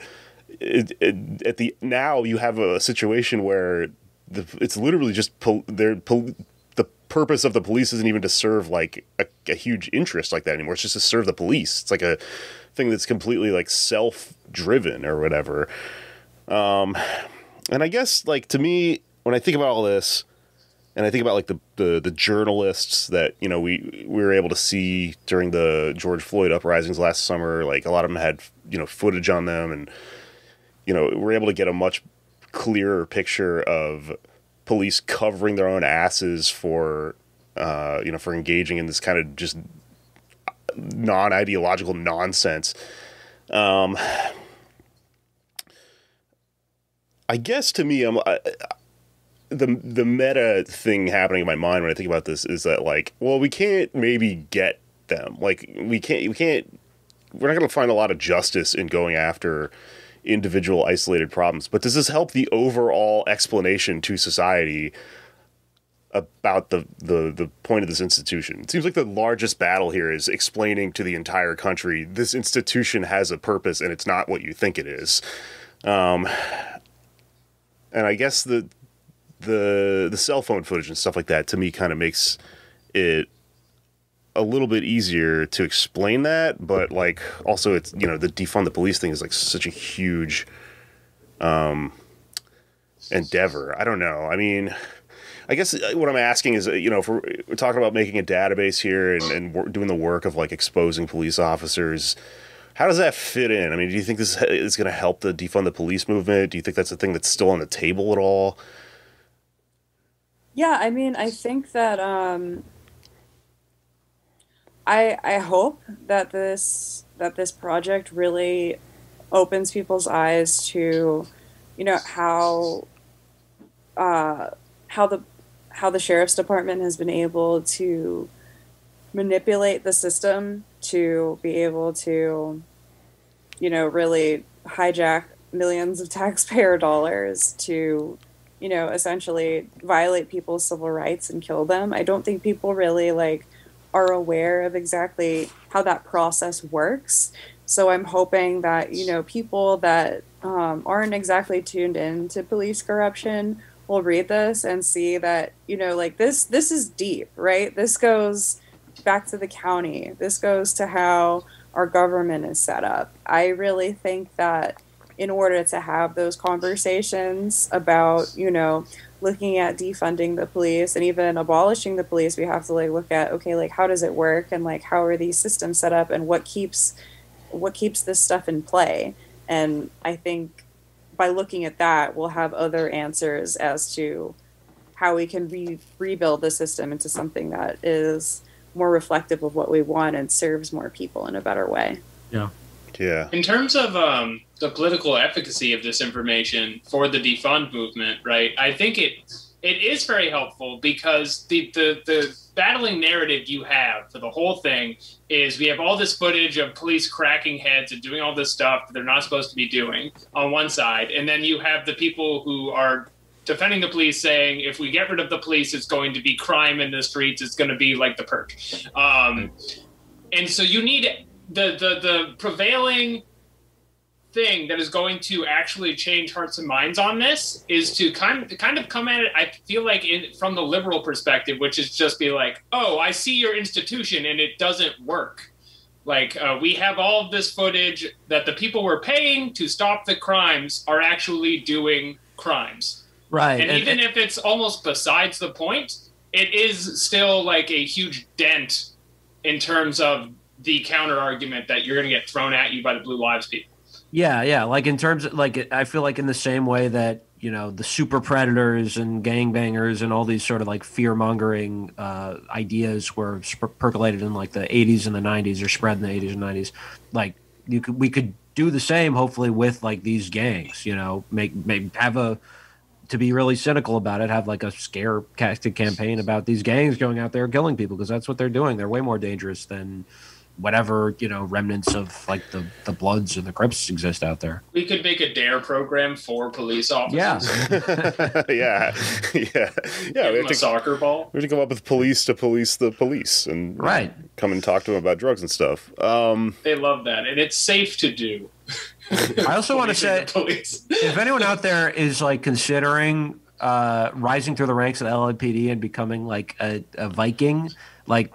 now you have a situation where it's literally just the purpose of the police isn't even to serve, like, a huge interest like that anymore. It's just to serve the police. It's like a thing that's completely, like, self-driven or whatever. And I guess, like, to me, when I think about all this, and I think about, like, the journalists that, you know, we were able to see during the George Floyd uprisings last summer, like, a lot of them had, you know, footage on them, and, you know, we're able to get a much clearer picture of police covering their own asses for, you know, for engaging in this kind of just non-ideological nonsense. I guess to me, the meta thing happening in my mind when I think about this is that, like, well, we can't maybe get them. Like, we're not going to find a lot of justice in going after individual isolated problems. But does this help the overall explanation to society about the point of this institution? It seems like the largest battle here is explaining to the entire country this institution has a purpose and it's not what you think it is. And I guess the cell phone footage and stuff like that, to me, kind of makes it a little bit easier to explain that, but, like, also it's, you know, the defund the police thing is, like, such a huge endeavor. I don't know. I mean, I guess what I'm asking is, you know, if we're talking about making a database here and doing the work of, like, exposing police officers, How does that fit in? I mean, do you think this is going to help the defund the police movement? Do you think that's a thing that's still on the table at all? Yeah, I mean, I think that I hope that this project really opens people's eyes to, how the sheriff's department has been able to manipulate the system to be able to, really hijack millions of taxpayer dollars to, essentially violate people's civil rights and kill them. I don't think people really are aware of exactly how that process works. So I'm hoping that, people that aren't exactly tuned in to police corruption will read this and see that, this is deep, right? This goes back to the county. This goes to how our government is set up. I really think that in order to have those conversations about, looking at defunding the police and even abolishing the police, we have to look at, okay, how does it work, and how are these systems set up, and what keeps this stuff in play. And I think by looking at that, we'll have other answers as to how we can rebuild the system into something that is more reflective of what we want and serves more people in a better way. Yeah. Yeah. In terms of the political efficacy of this information for the defund movement, right? I think it is very helpful because the battling narrative you have for the whole thing is we have all this footage of police cracking heads and doing all this stuff that they're not supposed to be doing on one side, and then you have the people who are defending the police saying if we get rid of the police, it's going to be crime in the streets. It's going to be like the Purge. And so you need the prevailing thing that is going to actually change hearts and minds on this is to kind of come at it, I feel like, from the liberal perspective, which is just be like, oh, I see your institution and it doesn't work. We have all of this footage that the people we're paying to stop the crimes are actually doing crimes. Right. And even if it's almost besides the point, it is still a huge dent in terms of the counter argument that you're going to get thrown at you by the Blue Lives people. Yeah. In terms of I feel like in the same way that the super predators and gangbangers and all these sort of fear mongering ideas were percolated in the 80s and the 90s, or spread in the 80s and 90s. We could do the same, hopefully, with these gangs. To be really cynical about it, have a scare tactic campaign about these gangs going out there killing people, because that's what they're doing. They're way more dangerous than whatever remnants of the Bloods and the Crips exist out there. We could make a DARE program for police officers. Yeah. We have a soccer ball. We have to come up with police to police the police and come and talk to them about drugs and stuff. They love that, and it's safe to do. I also want to say, if anyone out there is considering rising through the ranks of the LAPD and becoming a Viking,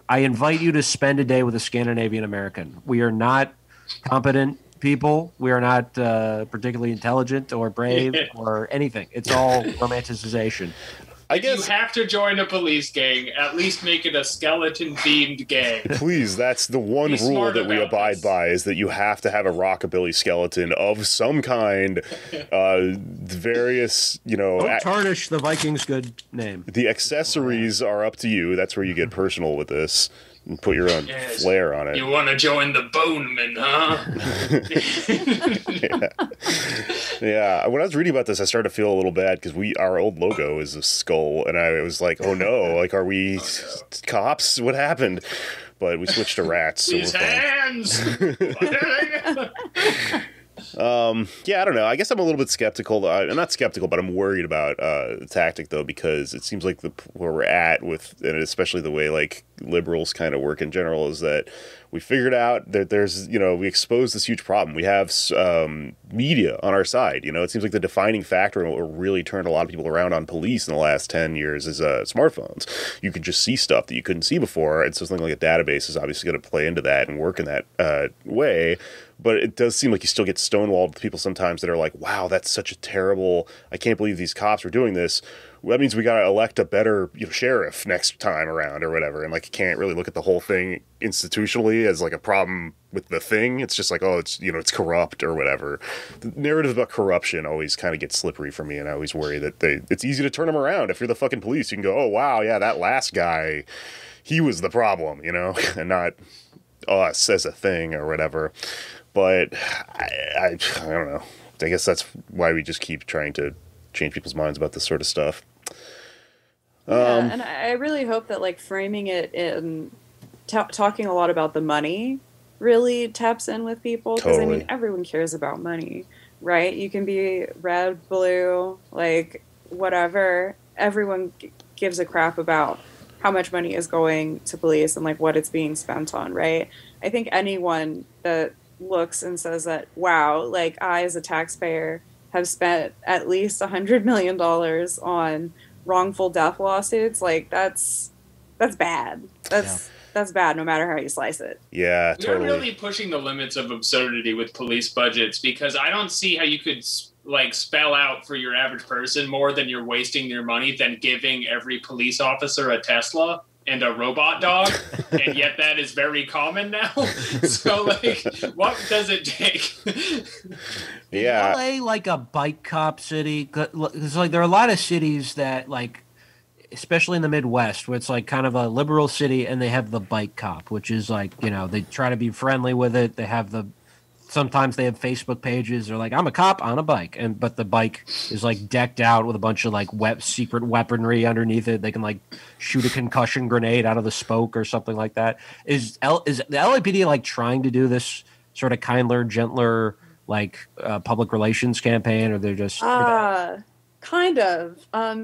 I invite you to spend a day with a Scandinavian American. We are not competent people. We are not particularly intelligent or brave or anything. It's all romanticization. I guess you have to join a police gang, at least make it a skeleton-themed gang. Please, that's the one rule that we abide by, is that you have to have a rockabilly skeleton of some kind. Various, Don't tarnish the Vikings' good name. The accessories are up to you. That's where you get personal with this. And put your own flair on it. You want to join the Bonemen, huh? Yeah. When I was reading about this, I started to feel a little bad because our old logo is a skull, and I was like, "Oh no! Are we cops? What happened?" But we switched to rats. So These hands. I don't know. I guess I'm a little bit skeptical. I'm not skeptical, but I'm worried about the tactic, though, because it seems like where we're at with, and especially the way liberals kind of work in general, is that we figured out that there's, we exposed this huge problem. We have media on our side. It seems like the defining factor in what really turned a lot of people around on police in the last 10 years is smartphones. You could just see stuff that you couldn't see before, and so something like a database is obviously going to play into that and work in that way. But it does seem like you still get stonewalled with people sometimes that are like, wow, that's such a terrible, I can't believe these cops are doing this. that means we got to elect a better sheriff next time around or whatever. And like, you can't really look at the whole thing institutionally as like a problem with the thing. It's just like, oh, it's, it's corrupt or whatever. The narrative about corruption always kind of gets slippery for me. And I always worry that it's easy to turn them around. If you're the fucking police, you can go, oh, wow, yeah, that last guy, he was the problem, and not us as a thing or whatever. But I don't know. I guess that's why we just keep trying to change people's minds about this sort of stuff. Yeah, and I really hope that like framing it in talking a lot about the money really taps in with people, because Totally. I mean everyone cares about money, right? You can be red, blue, like whatever. Everyone gives a crap about how much money is going to police and like what it's being spent on, right? I think anyone that looks and says that, wow, like I as a taxpayer have spent at least $100 million on wrongful death lawsuits, like that's bad. That's bad no matter how you slice it. Yeah, You're totally. really pushing the limits of absurdity with police budgets, because I don't see how you could like spell out for your average person more than you're wasting your money than giving every police officer a Tesla and a robot dog, and yet that is very common now. So like, what does it take? Yeah. Is LA like a bike cop city? Because like there are a lot of cities that like, especially in the Midwest, where it's like kind of a liberal city, and they have the bike cop, which is like, they try to be friendly with it. They have sometimes they have Facebook pages. They're like, I'm a cop on a bike, but the bike is like decked out with a bunch of like secret weaponry underneath it. They can like shoot a concussion grenade out of the spoke or something like that. Is the LAPD like trying to do this sort of kindler, gentler, like public relations campaign, or they're just Kind of.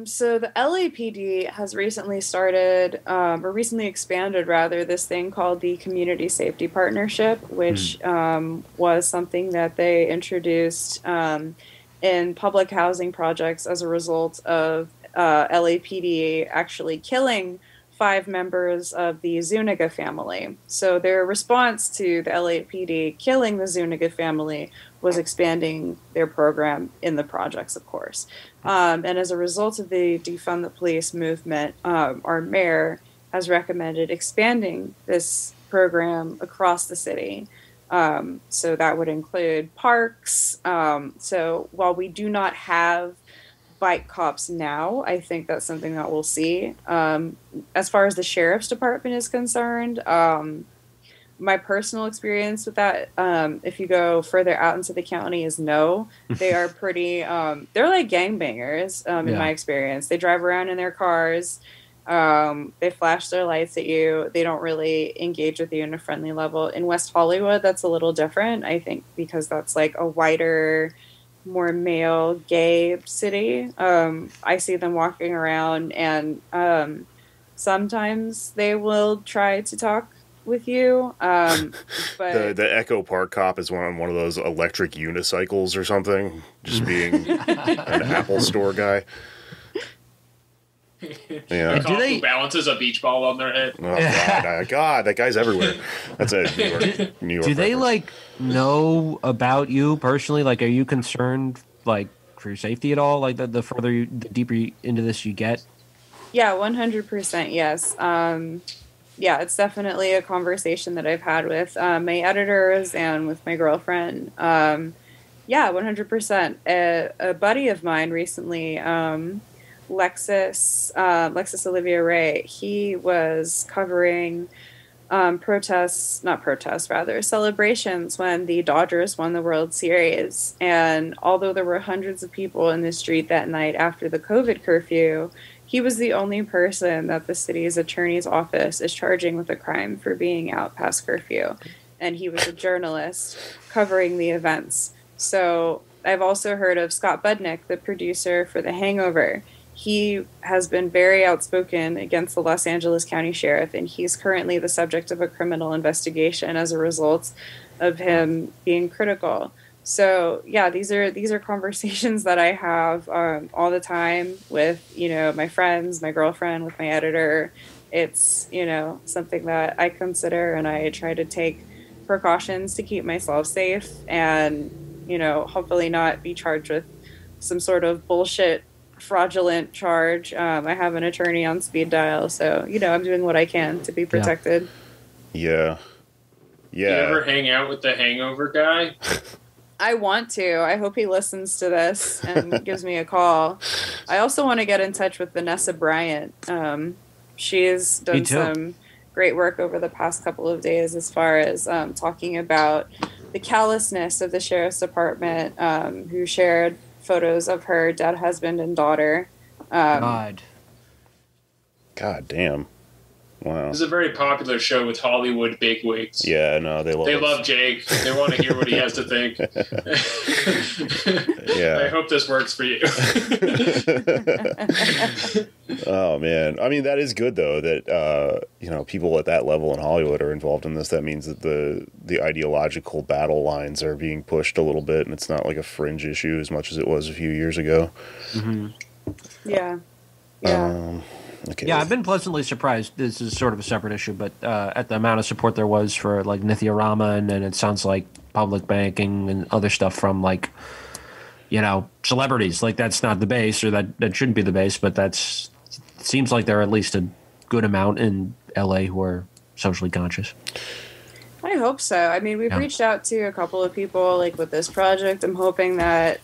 So the LAPD has recently started, or recently expanded rather, this thing called the Community Safety Partnership, which was something that they introduced in public housing projects as a result of LAPD actually killing 5 members of the Zuniga family. So their response to the LAPD killing the Zuniga family was expanding their program in the projects, of course. And as a result of the Defund the Police movement, our mayor has recommended expanding this program across the city. So that would include parks. So while we do not have bike cops now, I think that's something that we'll see. As far as the sheriff's department is concerned, my personal experience with that, if you go further out into the county, is no. They are pretty, they're like gangbangers, in my experience. They drive around in their cars. They flash their lights at you. They don't really engage with you in a friendly level. In West Hollywood, that's a little different, I think, because that's like a wider, more male, gay city. I see them walking around, and sometimes they will try to talk with you, but the Echo Park cop is on one of those electric unicycles or something, just being an Apple Store guy. Yeah. The cop who balances a beach ball on their head. Oh God, that guy's everywhere. That's a New York. Do they reference. like know about you personally? Like, are you concerned like for your safety at all? Like the the deeper into this you get? Yeah, 100%. Yes. Yeah, it's definitely a conversation that I've had with my editors and with my girlfriend. Yeah, 100%. A buddy of mine recently, Lexus Olivia Ray, he was covering celebrations when the Dodgers won the World Series. And although there were hundreds of people in the street that night after the COVID curfew, he was the only person that the city's attorney's office is charging with a crime for being out past curfew. And he was a journalist covering the events. So I've also heard of Scott Budnick, the producer for The Hangover. He has been very outspoken against the Los Angeles County Sheriff, and he's currently the subject of a criminal investigation as a result of him being critical. So yeah, these are conversations that I have all the time with, my friends, my girlfriend, with my editor. It's, something that I consider, and I try to take precautions to keep myself safe and, hopefully not be charged with some sort of bullshit fraudulent charge. I have an attorney on speed dial, so I'm doing what I can to be protected. Yeah. You ever hang out with the hangover guy? I want to. I hope he listens to this and gives me a call. I also want to get in touch with Vanessa Bryant. She's done some great work over the past couple of days as far as talking about the callousness of the sheriff's department, who shared photos of her dead husband and daughter. God damn. Wow. This is a very popular show with Hollywood bigwigs. Yeah, no, they love Jake. They want to hear what he has to think. Yeah. I hope this works for you. Oh, man. I mean, that is good, though, that, people at that level in Hollywood are involved in this. That means that the ideological battle lines are being pushed a little bit, and it's not like a fringe issue as much as it was a few years ago. Mm-hmm. Yeah. Yeah. Okay. Yeah, I've been pleasantly surprised. This is sort of a separate issue, but at the amount of support there was for like Nithya Raman, and it sounds like public banking and other stuff from like, celebrities. Like that's not the base, or that shouldn't be the base, but it seems like there are at least a good amount in LA who are socially conscious. I hope so. I mean, we've reached out to a couple of people like with this project. I'm hoping that,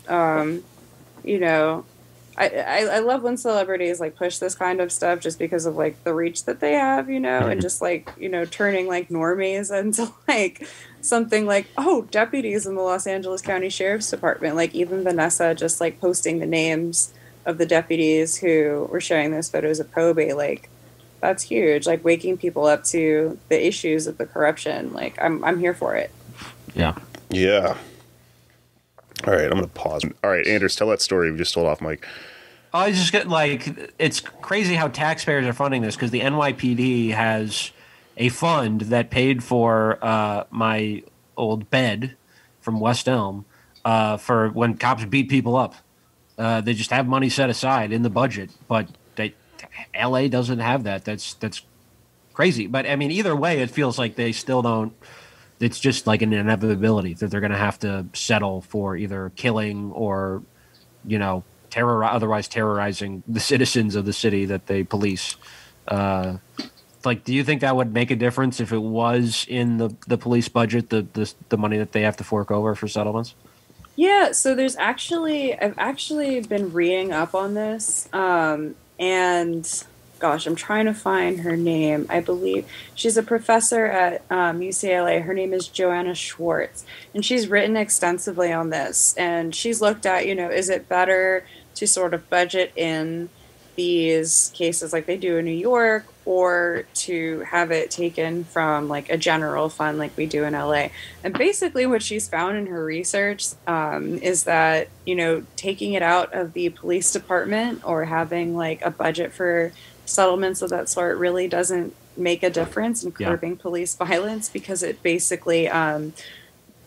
I love when celebrities like push this kind of stuff just because of like the reach that they have, and just like, turning like normies into like something like, oh, deputies in the Los Angeles County Sheriff's Department. Like even Vanessa just like posting the names of the deputies who were sharing those photos of Kobe. Like that's huge. Like waking people up to the issues of the corruption. Like I'm here for it. Yeah. Yeah. All right, I'm going to pause. All right, Anders, tell that story we just told off mic. I just get it's crazy how taxpayers are funding this because the NYPD has a fund that paid for my old bed from West Elm for when cops beat people up. They just have money set aside in the budget, but LA doesn't have that. That's crazy. But I mean, either way, it feels like they still don't. It's just like an inevitability that they're going to have to settle for either killing or, otherwise terrorizing the citizens of the city that they police. Do you think that would make a difference if it was in the police budget, the money that they have to fork over for settlements? Yeah, so I've actually been reading up on this, and gosh, I'm trying to find her name. I believe she's a professor at UCLA. Her name is Joanna Schwartz, and she's written extensively on this. And she's looked at, is it better to sort of budget in these cases like they do in New York, or to have it taken from like a general fund like we do in LA? And basically what she's found in her research is that, taking it out of the police department or having like a budget for settlements of that sort really doesn't make a difference in curbing police violence, because it basically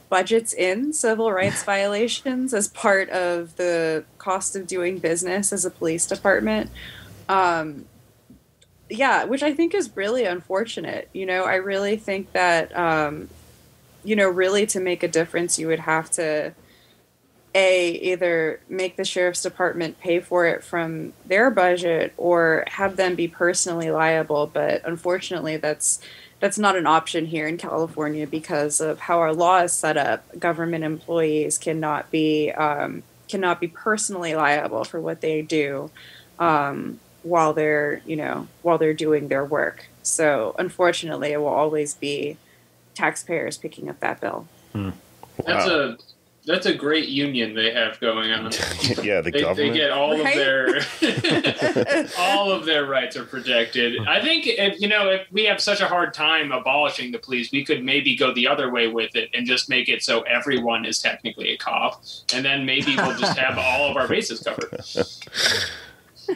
budgets in civil rights violations as part of the cost of doing business as a police department. Which I think is really unfortunate. I really think that, really to make a difference, you would have to either make the sheriff's department pay for it from their budget or have them be personally liable. But unfortunately, that's not an option here in California because of how our law is set up. Government employees cannot be personally liable for what they do while they're doing their work. So unfortunately, it will always be taxpayers picking up that bill. Wow. That's a great union they have going on. Yeah, government. They get all of their all of their rights are protected. I think if we have such a hard time abolishing the police, we could maybe go the other way with it and just make it so everyone is technically a cop, and then maybe we'll just have all of our bases covered.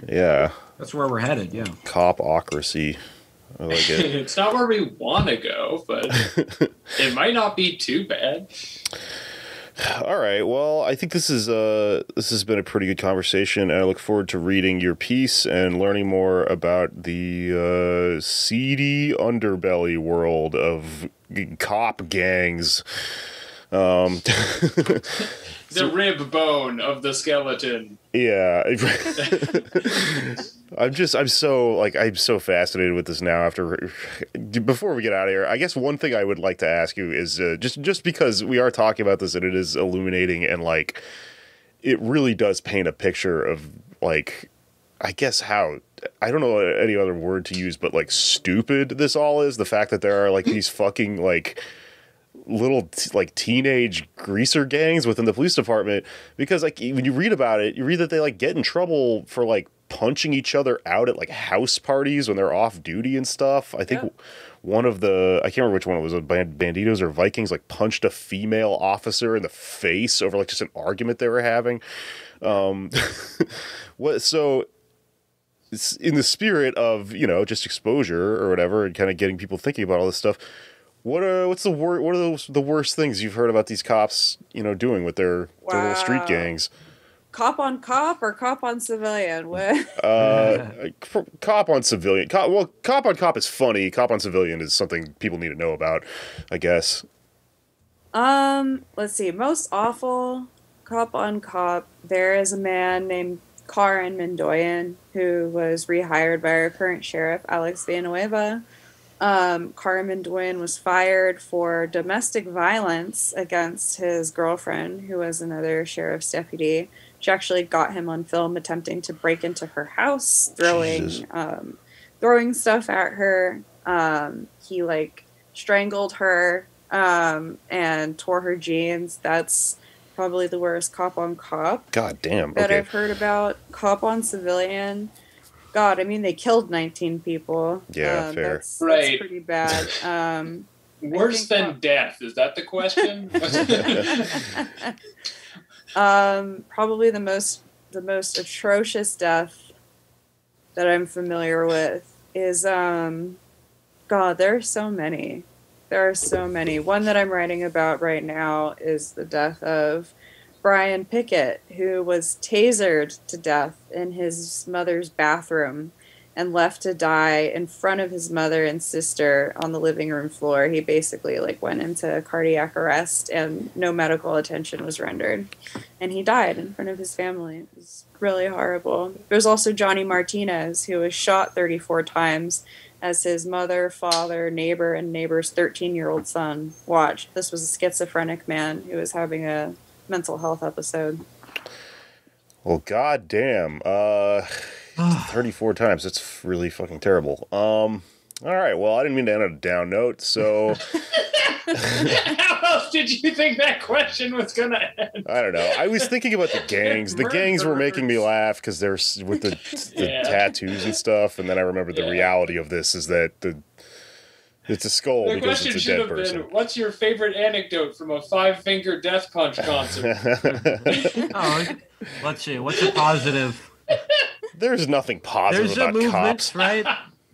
Yeah, that's where we're headed. Yeah, copocracy. I like it. It's not where we want to go, but it might not be too bad. All right. Well, I think this has been a pretty good conversation, and I look forward to reading your piece and learning more about the seedy underbelly world of cop gangs. The rib bone of the skeleton. Yeah. I'm so fascinated with this now before we get out of here. I guess one thing I would like to ask you is just because we are talking about this and it is illuminating and like it really does paint a picture of like, I guess how, I don't know any other word to use, but like stupid this all is. The fact that there are like these fucking like little like teenage greaser gangs within the police department, because like when you read about it, you read that they like get in trouble for like punching each other out at like house parties when they're off duty and stuff. I think one of the, I can't remember which one it was, Banditos or Vikings, like punched a female officer in the face over like just an argument they were having. So it's in the spirit of, you know, just exposure or whatever and kind of getting people thinking about all this stuff. What are the worst things you've heard about these cops, you know, doing with their little street gangs? Cop on cop or cop on civilian? What? Cop on civilian. Cop on cop is funny. Cop on civilian is something people need to know about, I guess. Let's see. Most awful cop on cop. There is a man named Karin Mendoyan who was rehired by our current sheriff, Alex Villanueva. Karin Mendoyan was fired for domestic violence against his girlfriend, who was another sheriff's deputy. She actually got him on film attempting to break into her house, throwing stuff at her. He like strangled her and tore her jeans. That's probably the worst cop on cop. God damn. That I've heard about. Cop on civilian. God, I mean, they killed 19 people. Yeah, fair. That's pretty bad. Worse than death, is that the question? Probably the most atrocious death that I'm familiar with is God, there are so many. There are so many. One that I'm writing about right now is the death of Brian Pickett, who was tasered to death in his mother's bathroom and left to die in front of his mother and sister on the living room floor. He basically like went into cardiac arrest and no medical attention was rendered. And he died in front of his family. It was really horrible. There's also Johnny Martinez, who was shot 34 times as his mother, father, neighbor, and neighbor's 13-year-old son watched. This was a schizophrenic man who was having a mental health episode. Well, goddamn. 34 times. That's really fucking terrible. All right. Well, I didn't mean to end on a down note, so... How else did you think that question was going to end? I don't know. I was thinking about the gangs. The gangs were making me laugh because they're with the tattoos and stuff, and then I remembered the reality of this is that it's a skull the because question it's a should dead have person. been, what's your favorite anecdote from a five-finger Death Punch concert? Let's see. What's a positive? There's nothing positive There's a about movement, cops. right?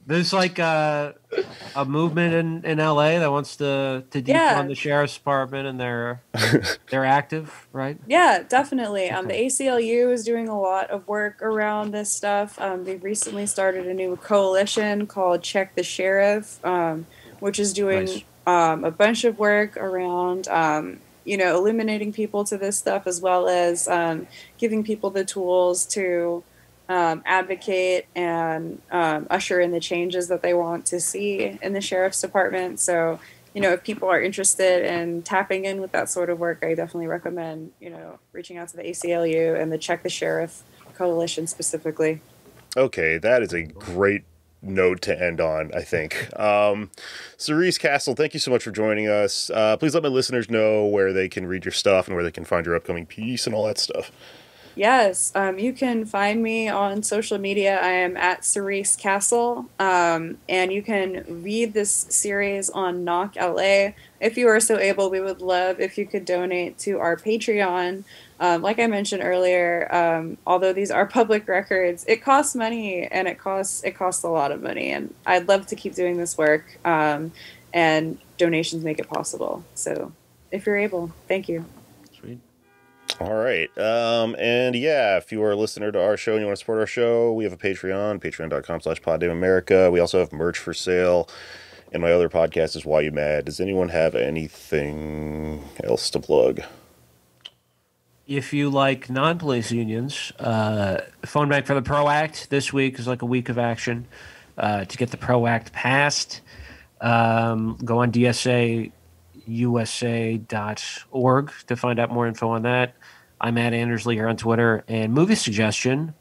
There's like a movement in LA that wants to defund the sheriff's department, and they're active, right? Yeah, definitely. The ACLU is doing a lot of work around this stuff. They've recently started a new coalition called Check the Sherrif, which is doing a bunch of work around eliminating people to this stuff, as well as giving people the tools to advocate and usher in the changes that they want to see in the sheriff's department. So, if people are interested in tapping in with that sort of work, I definitely recommend, reaching out to the ACLU and the Check the Sherrif coalition specifically. Okay, that is a great note to end on, I think. Cerise Castle, thank you so much for joining us. Please let my listeners know where they can read your stuff and where they can find your upcoming piece and all that stuff. Yes, you can find me on social media. I am at Cerise Castle, and you can read this series on Knock LA. If you are so able, we would love if you could donate to our Patreon. Like I mentioned earlier, although these are public records, it costs money, and it costs a lot of money. And I'd love to keep doing this work, and donations make it possible. So if you're able, thank you. Sweet. All right. And yeah, if you are a listener to our show and you want to support our show, we have a Patreon, patreon.com/PodDaveAmerica. We also have merch for sale. And my other podcast is Why You Mad. Does anyone have anything else to plug? If you like non-police unions, phone bank for the PRO Act. This week is like a week of action to get the PRO Act passed. Go on dsausa.org to find out more info on that. I'm at Anders Lee here on Twitter. And movie suggestion,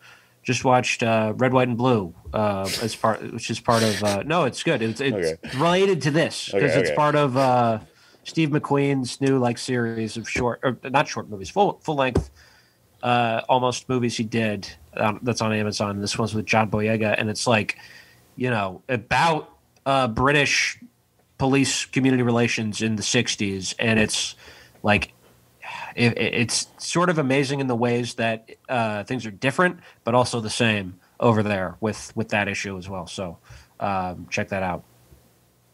just watched Red, White, and Blue, which is part of... no, it's good. It's okay. Related to this, because it's part of Steve McQueen's new series of not short movies, full-length, almost movies he did that's on Amazon. This one's with John Boyega, and it's about British police community relations in the 60s, and it's it's sort of amazing in the ways that things are different but also the same over there with that issue as well. So check that out.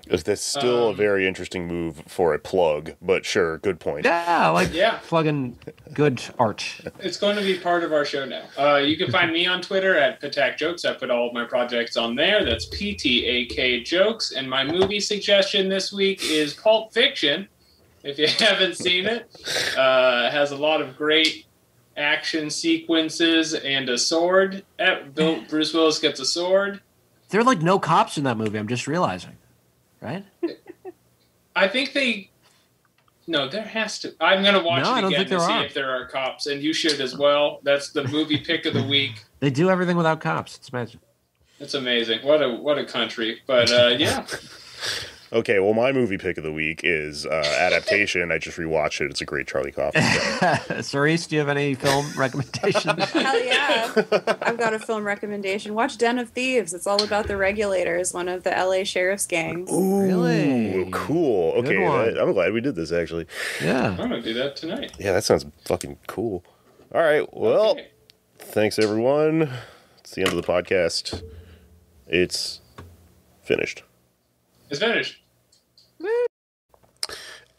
That's still a very interesting move for a plug, but sure, good point. Yeah, plugging good art. It's going to be part of our show now. You can find me on Twitter at Patak Jokes. I put all of my projects on there. That's PTAK Jokes. And my movie suggestion this week is Pulp Fiction. If you haven't seen it, it has a lot of great action sequences and a sword. Bruce Willis gets a sword. There are no cops in that movie, I'm just realizing. Right? I think No, there has to. I'm going to watch it again to see if there are cops, and you should as well. That's the movie pick of the week. They do everything without cops. It's amazing. It's amazing. What a country. But yeah. Okay, well, my movie pick of the week is Adaptation. I just rewatched it. It's a great Charlie Kaufman film. Cerise, do you have any film recommendations? Hell yeah. I've got a film recommendation. Watch Den of Thieves. It's all about the Regulators, one of the LA sheriff's gangs. Ooh, really? Cool. Okay, I'm glad we did this, actually. Yeah. I'm going to do that tonight. Yeah, that sounds fucking cool. All right, well, Thanks, everyone. It's the end of the podcast. It's finished. It's finished.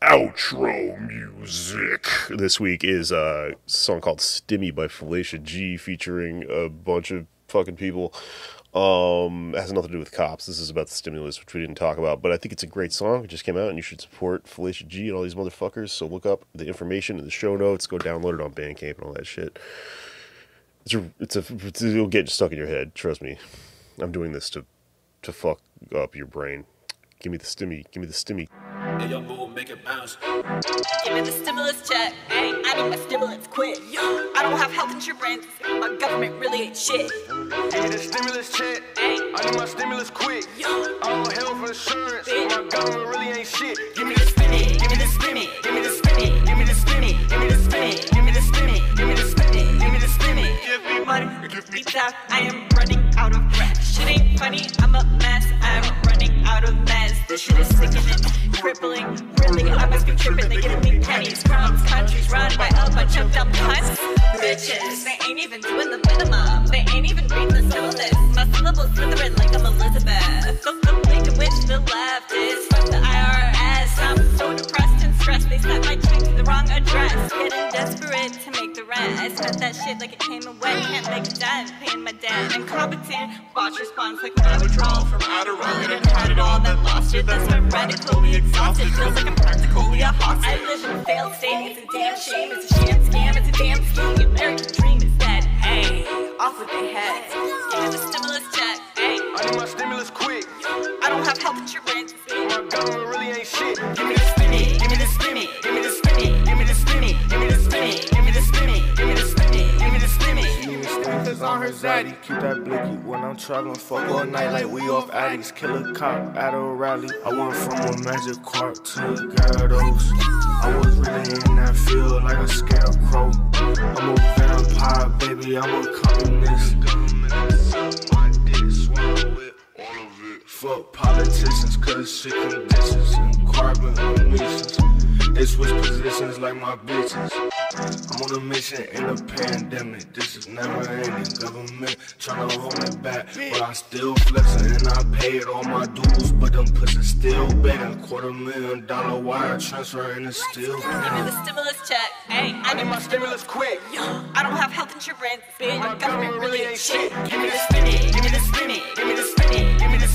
Outro music this week is a song called Stimmy by Fellatia G, featuring a bunch of fucking people. It has nothing to do with cops. This is about the stimulus, which we didn't talk about, but I think it's a great song. It just came out, and you should support Fellatia G and all these motherfuckers. So look up the information in the show notes, go download it on Bandcamp and all that shit. It'll get stuck in your head. Trust me. I'm doing this to fuck up your brain. Give me the stimmy. Give me the stimmy. Hey, yo, move, make it bounce. Give me the stimulus check. Hey, I need my stimulus quick. I don't have health insurance. My government really ain't shit. Give me the stimulus check. Hey, I need my stimulus quick. I don't have health insurance. Bitch. My government really ain't shit. give me the spinny. Give me the spinny. Give me the spinny. Give me the spinny. Give me the spinny. Give me the spinny. Give me the spinny. Give me the spinny. Give me Money, pizza. I am running out of breath. Shit ain't funny. I'm a mess. I'm running out of mess. This shit is sickening, crippling. Really, I must be tripping. They giving me pennies, crumbs. Countries run by a bunch of dumb cunts. Bitches, they ain't even doing the minimum. They ain't even reading the syllabus. My syllables slithering like I'm Elizabeth. The league in which the left is from the IRS. I'm so depressed and stressed. They sent my check to the wrong address. Getting desperate to make the rent. I spent that shit like it came and went. Can't make a dent, paying my debt. Incompetent, watch response like my withdrawal from Adderall. I didn't had it all, then lost it. That's why I'm radically exhausted. Feels like I'm practically a hostage. I live in a failed state. It's a damn shame. It's a sham scam. It's a damn scheme. The American dream is dead. Hey, off with their heads. Give me the stimulus check. Hey, I need my stimulus quick. I don't have health insurance. My government really ain't shit. Give me the spinny. Give me the spinny. Give me the spinny. Give me the spinny. Give me the spinny. Give me the spinny. Give me the spinny. Give me the spinny. Cause on her zaddy, keep that blicky when I'm traveling. Fuck all night like we off addicts. Kill a cop at a rally. I went from a magic cart to the ghettos. I was really in that field like a scarecrow. I'm a vampire, baby, I'm a communist. Fuck politicians, cause shit conditions and carbon emissions. They switch positions like my bitches. I'm on a mission in a pandemic. This is never ending. Government tryna hold me back, but I still flexing and I paid all my dues. But them pussies still begging. $250,000 wire transfer and it's still. Give me the stimulus check. Hey, I need my stimulus quick. I don't have health insurance. Bitch, My government really ain't shit. Give me the spinny. Give me the spinny. Give me the spinny. Give me the